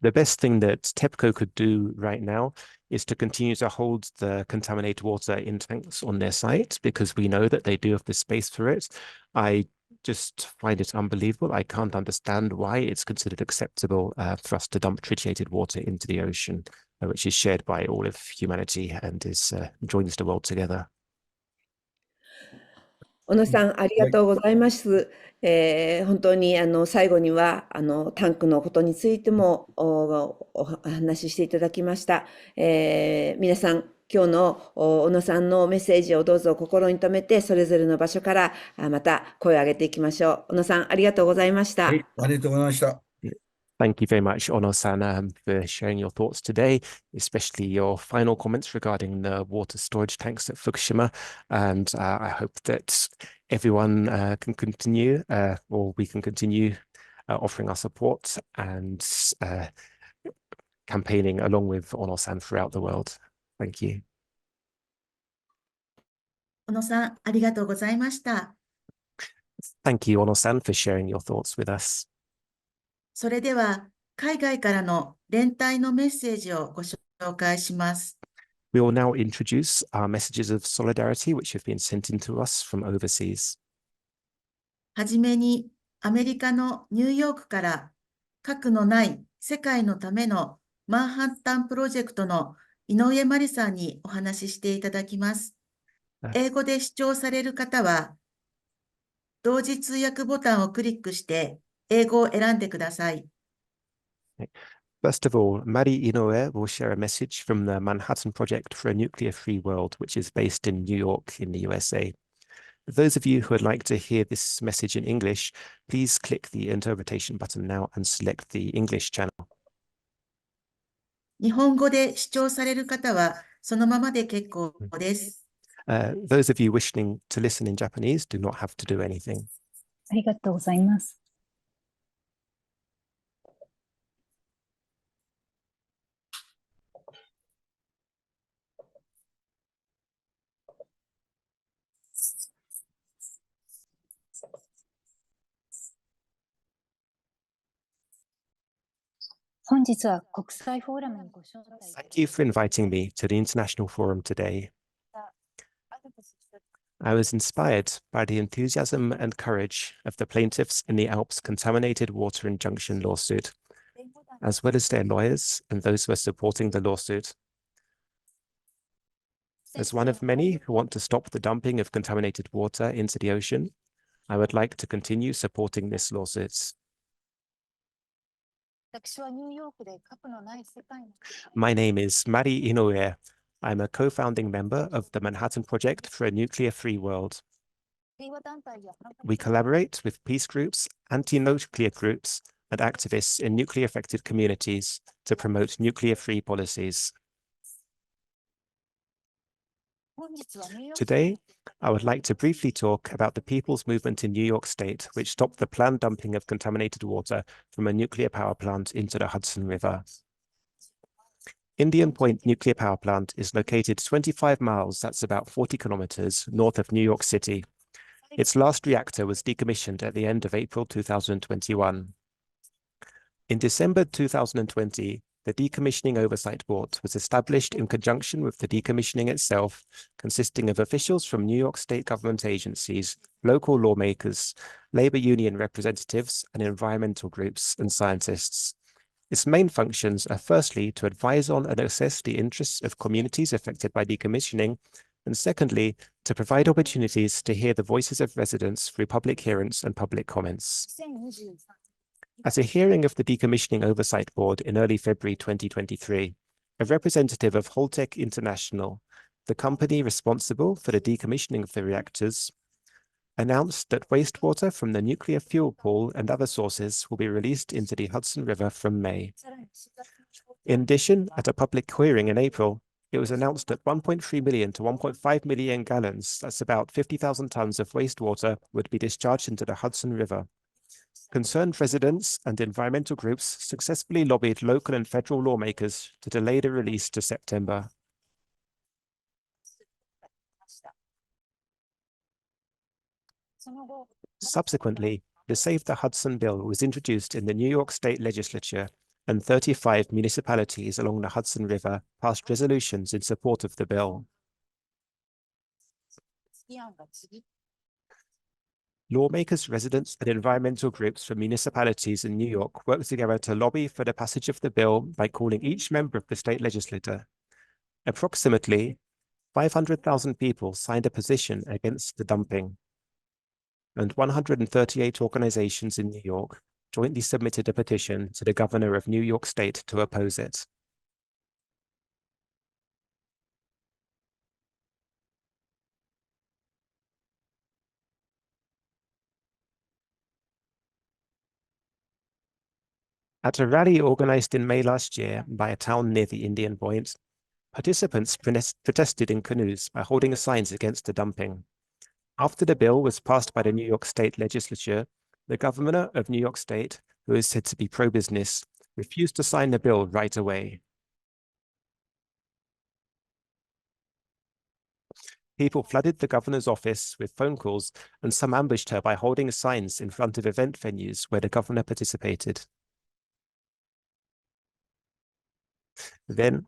The best thing that TEPCO could do right now is to continue to hold the contaminated water in tanks on their site because we know that they do have the space for it. I just find it unbelievable. I can't understand why it's considered acceptable for us to dump tritiated water into the ocean, which is shared by all of humanity and joins the world together. 小野さん、ありがとうございます。本当に最後にはタンクのことについてもお話ししていただきました。皆さん、今日の小野さんのメッセージをどうぞ心に留めて、それぞれの場所からまた声を上げていきましょう。小野さん、ありがとうございました。はい、ありがとうございました。Thank you very much, Ono-san, for sharing your thoughts today, especially your final comments regarding the water storage tanks at Fukushima. And I hope that everyone can continue, or we can continue offering our support and campaigning along with Ono-san throughout the world. Thank you. 小野さん、ありがとうございました。Thank you, Ono-san, for sharing your thoughts with us. それでは、海外からの連帯のメッセージをご紹介します。We will now introduce our messages of solidarity which have been sent in to us from overseas. はじめに、アメリカのニューヨークから核のない世界のためのマンハッタンプロジェクトの井上真理さんにお話ししていただきます。英語で視聴される方は、同時通訳ボタンをクリックして英語を選んでください。First of all, Mari Inoue will share a message from the Manhattan Project for a Nuclear-Free World, which is based in New York in the USA. For those of you who would like to hear this message in English, please click the interpretation button now and select the English channel. 日本語で視聴される方はそのままで結構です。Those of you wishing to listen in Japanese do not have to do anything. ありがとうございます。本日は国際フォーラムにご招待。 Thank you for inviting me to the International Forum today. I was inspired by the enthusiasm and courage of the plaintiffs in the ALPS Contaminated Water Injunction lawsuit, as well as their lawyers and those who are supporting the lawsuit. As one of many who want to stop the dumping of contaminated water into the ocean, I would like to continue supporting this lawsuit. My name is Mari Inoue. I'm a co-founding member of the Manhattan Project for a Nuclear-Free World. We collaborate with peace groups, anti-nuclear groups, and activists in nuclear-affected communities to promote nuclear-free policies. Today, I would like to briefly talk about the people's movement in New York State, which stopped the planned dumping of contaminated water from a nuclear power plant into the Hudson River. Indian Point Nuclear Power Plant is located 25 miles, that's about 40 kilometers, north of New York City. Its last reactor was decommissioned at the end of April 2021. In December 2020, the Decommissioning Oversight Board was established in conjunction with the decommissioning itself, consisting of officials from New York State government agencies, local lawmakers, labor union representatives, and environmental groups and scientists. Its main functions are firstly to advise on and assess the interests of communities affected by decommissioning, and secondly, to provide opportunities to hear the voices of residents through public hearings and public comments. At a hearing of the Decommissioning Oversight Board in early February 2023, a representative of Holtec International, the company responsible for the decommissioning of the reactors, announced that wastewater from the nuclear fuel pool and other sources will be released into the Hudson River from May. In addition, at a public hearing in April, it was announced that 1.3 million to 1.5 million gallons, that's about 50,000 tons of wastewater, would be discharged into the Hudson River. Concerned residents and environmental groups successfully lobbied local and federal lawmakers to delay the release to September. Subsequently, the Save the Hudson Bill was introduced in the New York State Legislature, and 35 municipalities along the Hudson River passed resolutions in support of the bill. Lawmakers, residents, and environmental groups from municipalities in New York worked together to lobby for the passage of the bill by calling each member of the state legislature. Approximately 500,000 people signed a petition against the dumping, and 138 organizations in New York jointly submitted a petition to the governor of New York State to oppose it. At a rally organized in May last year by a town near the Indian Point, participants protested in canoes by holding signs against the dumping. After the bill was passed by the New York State Legislature, the governor of New York State, who is said to be pro-business, refused to sign the bill right away. People flooded the governor's office with phone calls, and some ambushed her by holding signs in front of event venues where the governor participated. Then,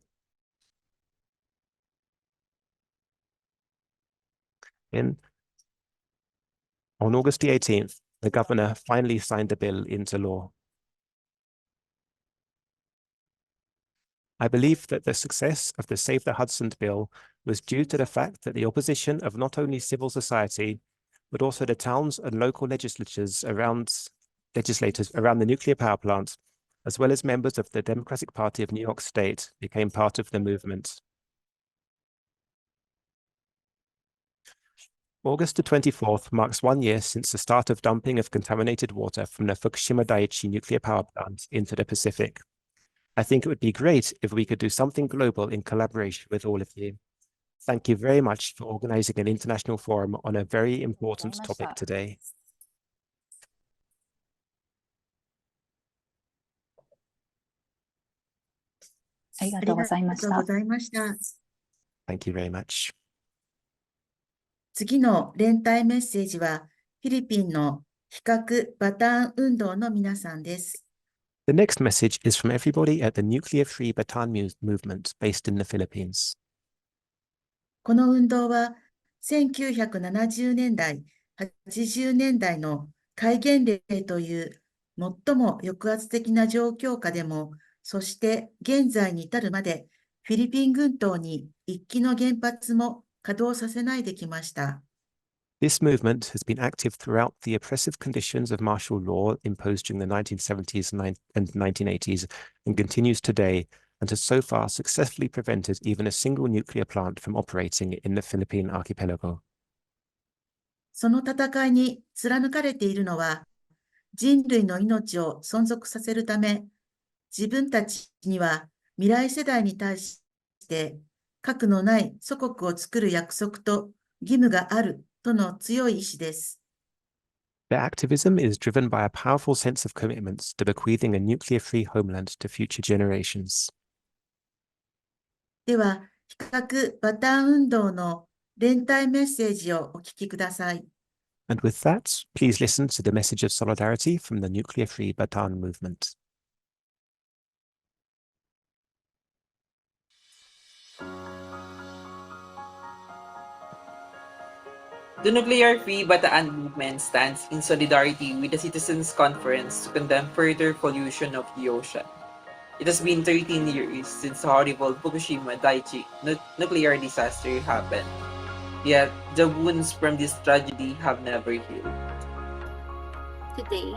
on August the 18th, the governor finally signed the bill into law. I believe that the success of the Save the Hudson bill was due to the fact that the opposition of not only civil society, but also the towns and local legislators around the nuclear power plant, as well as members of the Democratic Party of New York State, became part of the movement. August the 24th marks 1 year since the start of dumping of contaminated water from the Fukushima Daiichi nuclear power plant into the Pacific. I think it would be great if we could do something global in collaboration with all of you. Thank you very much for organizing an international forum on a very important topic today.ありがとうございました。Thank you very much. 次の連帯メッセージは、フィリピンの非核バターン運動の皆さんです。The next message is from everybody at the Nuclear-Free Bataan Movement based in the Philippines. この運動は、1970年代、80年代の戒厳令という最も抑圧的な状況下でも、そして現在に至るまで、フィリピン群島に一基の原発も稼働させないできました。This movement has been active throughout the oppressive conditions of martial law imposed during the 1970s and 1980s and continues today, and has so far successfully prevented even a single nuclear plant from operating in the Philippine archipelago. その戦いに貫かれているのは、人類の命を存続させるため、自分たちには未来世代に対して核のない祖国を作る約束と義務があるとの強い意志です。Their activism is driven by a powerful sense of commitments to bequeathing a nuclear-free homeland to future generations. では、非核バターン運動の連帯メッセージをお聞きください。And with that, please listen to the message of solidarity from the nuclear-free Bataan movement. The Nuclear-Free Bataan movement stands in solidarity with the Citizens' Conference to condemn further pollution of the ocean. It has been 13 years since the horrible Fukushima Daiichi nuclear disaster happened. Yet, the wounds from this tragedy have never healed. Today,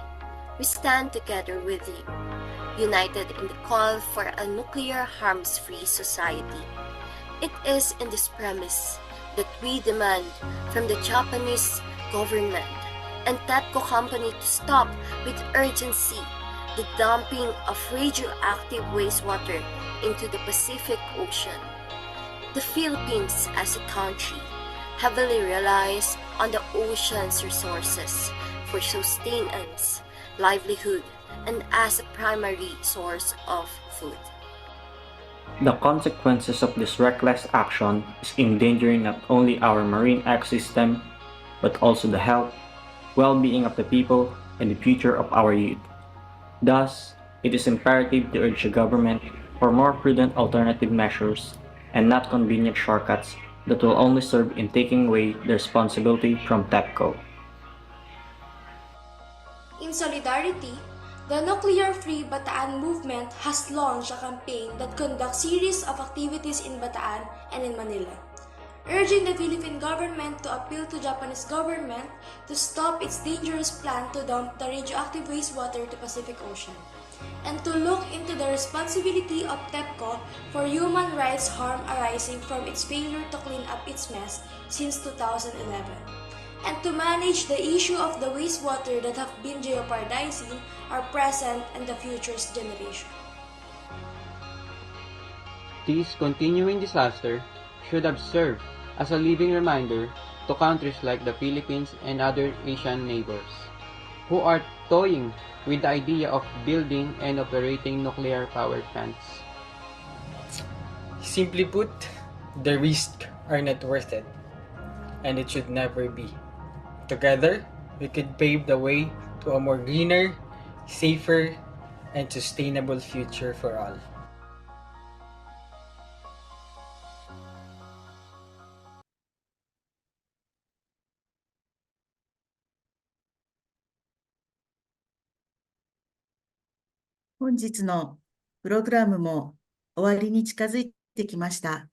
we stand together with you, united in the call for a nuclear harms-free society. It is in this premise that we demand from the Japanese government and TEPCO company to stop with urgency the dumping of radioactive wastewater into the Pacific Ocean. The Philippines as a country heavily relies on the ocean's resources for sustenance, livelihood, and as a primary source of food. The consequences of this reckless action is endangering not only our marine ecosystem, but also the health, well-being of the people, and the future of our youth. Thus, it is imperative to urge the government for more prudent alternative measures and not convenient shortcuts that will only serve in taking away the responsibility from TEPCO. In solidarity, the Nuclear-Free Bataan movement has launched a campaign that conducts series of activities in Bataan and in Manila, urging the Philippine government to appeal to Japanese government to stop its dangerous plan to dump the radioactive wastewater to Pacific Ocean, and to look into the responsibility of TEPCO for human rights harm arising from its failure to clean up its mess since 2011. And to manage the issue of the wastewater that have been jeopardizing our present and the future's generation. This continuing disaster should have served as a living reminder to countries like the Philippines and other Asian neighbors, who are toying with the idea of building and operating nuclear power plants. Simply put, the risks are not worth it, and it should never be. Together, we could pave the way to a more greener, safer, and sustainable future for all.「本日のプログラムも終わりに近づいてきました。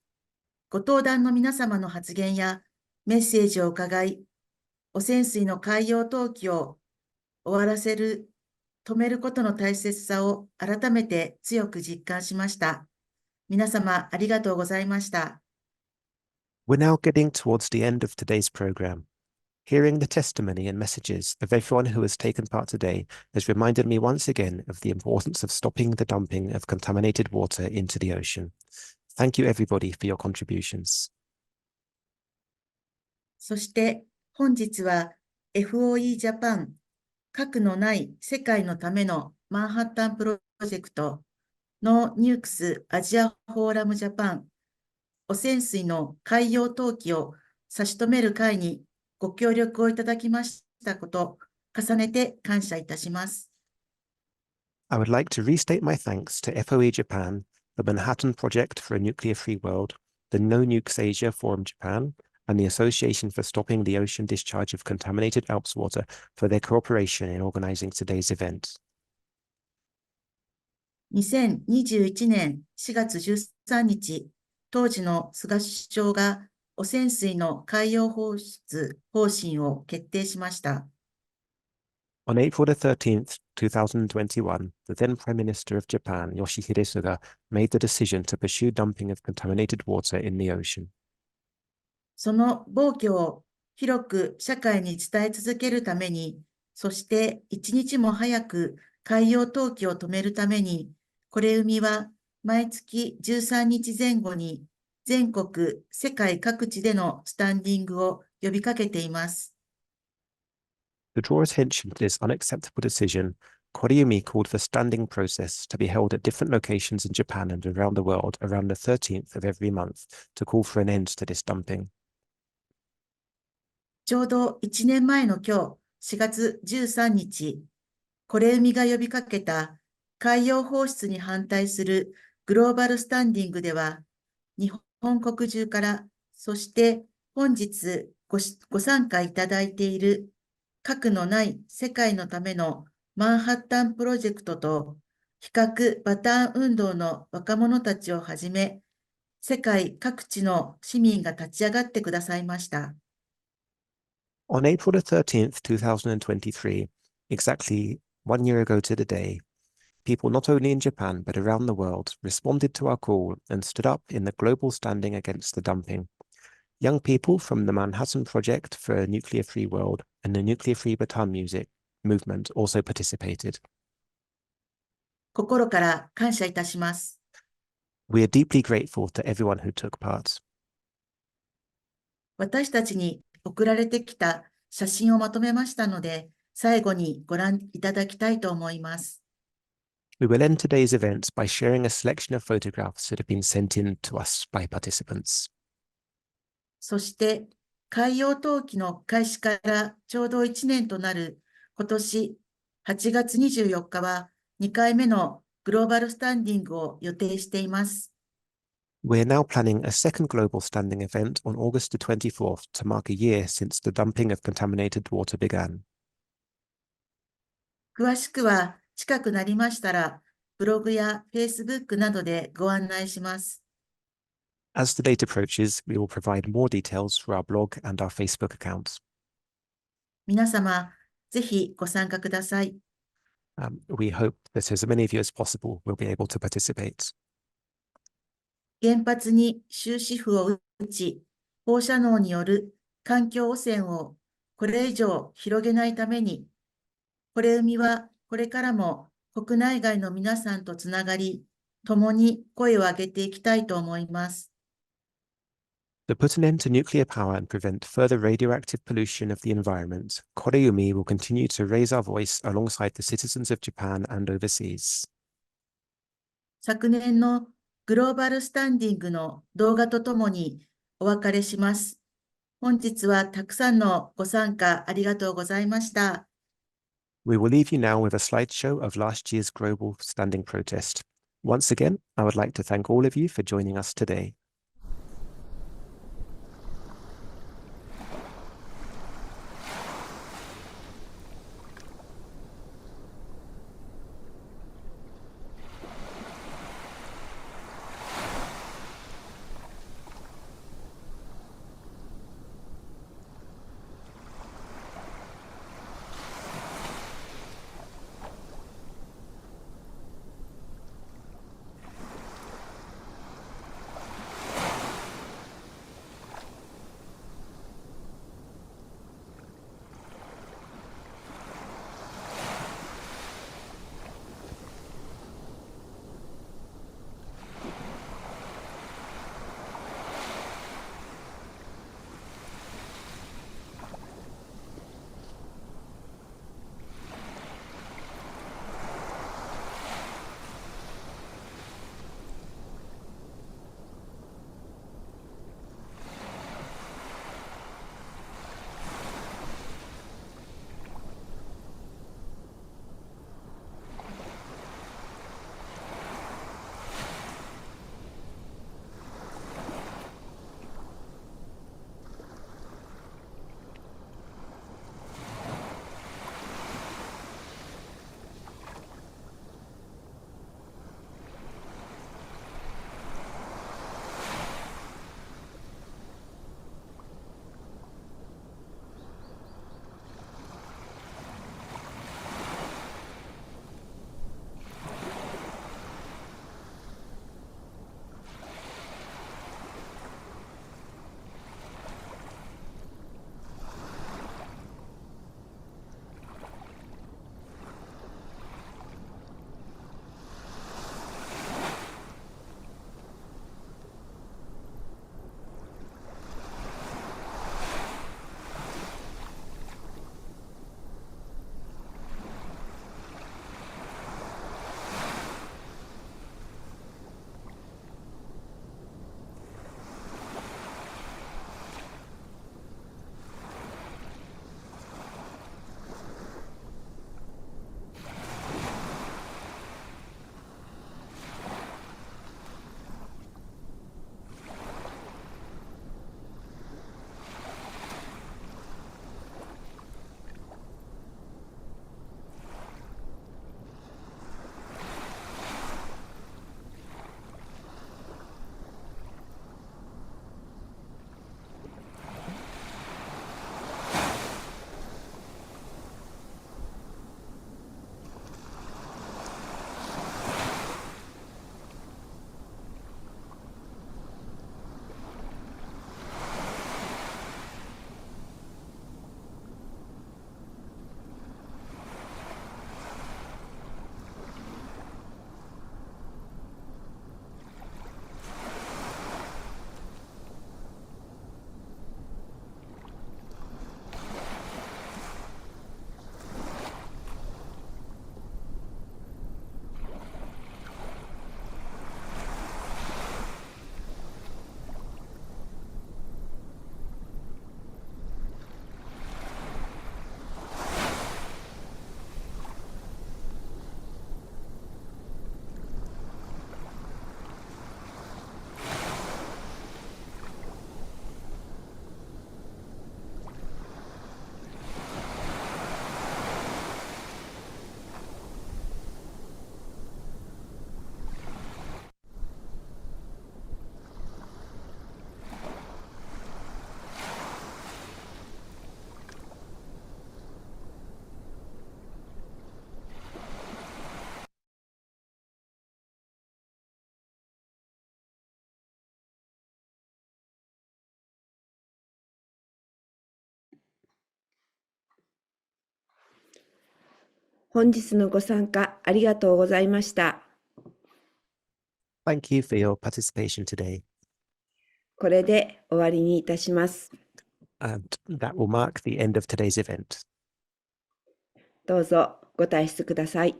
ご登壇の皆様の発言やメッセージを伺い、汚染水の海洋投棄を終わらせる、止めることの大切さを改めて強く実感しました。皆様ありがとうございました。We're now getting towards the end of today's program. Hearing the testimony and messages of everyone who has taken part today has reminded me once again of the importance of stopping the dumping of contaminated water into the ocean. Thank you everybody for your contributions. そして本日は FOE ジャパン核のない世界のためのマンハッタンプロジェクトのニュークスアジアフォーラムジャパン汚染水の海洋投棄を差し止める会にご協力をいただきましたこと重ねて感謝いたします。I would like to restate my thanks to FOE Japan, the Manhattan Project for a Nuclear-Free World, the No Nukes Asia Forum Japan, and the Association for Stopping the Ocean Discharge of Contaminated ALPS Water for their cooperation in organizing today's event. 2021年4月13日、当時の菅首相が汚染水の海洋放出方針を決定しました。On April the 13th, 2021, the then Prime Minister of Japan, Yoshihide Suga, made the decision to pursue dumping of contaminated water in the ocean. その暴挙を広く社会に伝え続けるために、そして一日も早く海洋投棄を止めるために、KOREUMIは毎月13日前後に全国、世界各地でのスタンディングを呼びかけています。To draw attention to this unacceptable decision, KOREUMI called for standing protests to be held at different locations in Japan and around the world around the 13th of every month to call for an end to this dumping. ちょうど1年前の今日、4月13日、KOREUMIが呼びかけた海洋放出に反対するグローバルスタンディングでは、日本国中から、そして本日ご参加いただいている核のない世界のためのマンハッタンプロジェクトと非核バターン運動の若者たちをはじめ、世界各地の市民が立ち上がってくださいました。On April the 13th, 2023, exactly 1 year ago to the day, people not only in Japan but around the world responded to our call and stood up in the global standing against the dumping. Young people from the Manhattan Project for a Nuclear-Free World and the Nuclear-Free Baton movement also participated. 心から感謝いたします。We are deeply grateful to everyone who took part. 私たちに送られてきた写真をまとめましたので、最後にご覧いただきたいと思います。We will end today's event by sharing a selection of photographs that have been sent in to us by participants. そして、海洋投棄の開始からちょうど1年となる今年8月24日は2回目のグローバルスタンディングを予定しています。We're now planning a second global standing event on August the 24th to mark a year since the dumping of contaminated water began. 詳しくは近くなりましたら、ブログや Facebook などでご案内します。As the date approaches, we will provide more details through our blog and our Facebook accounts. 皆様、ぜひご参加ください。We hope that as many of you as possible will be able to participate. 原発に終止符を打ち、放射能による環境汚染をこれ以上広げないために、KOREUMIはこれからも国内外の皆さんとつながり、共に声を上げていきたいと思います。To put an end to nuclear power and prevent further radioactive pollution of the environment, KOREUMI will continue to raise our voice alongside the citizens of Japan and overseas. 昨年のグローバルスタンディングの動画とともにお別れします。本日はたくさんのご参加ありがとうございました。We will leave you now with a slideshow of last year's global standing protest. Once again, I would like to thank all of you for joining us today. 本日のご参加ありがとうございました。Thank you for your participation today. これで終わりにいたします。And that will mark the end of today's event. どうぞご退出ください。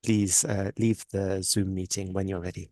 Please leave the Zoom meeting when you're ready.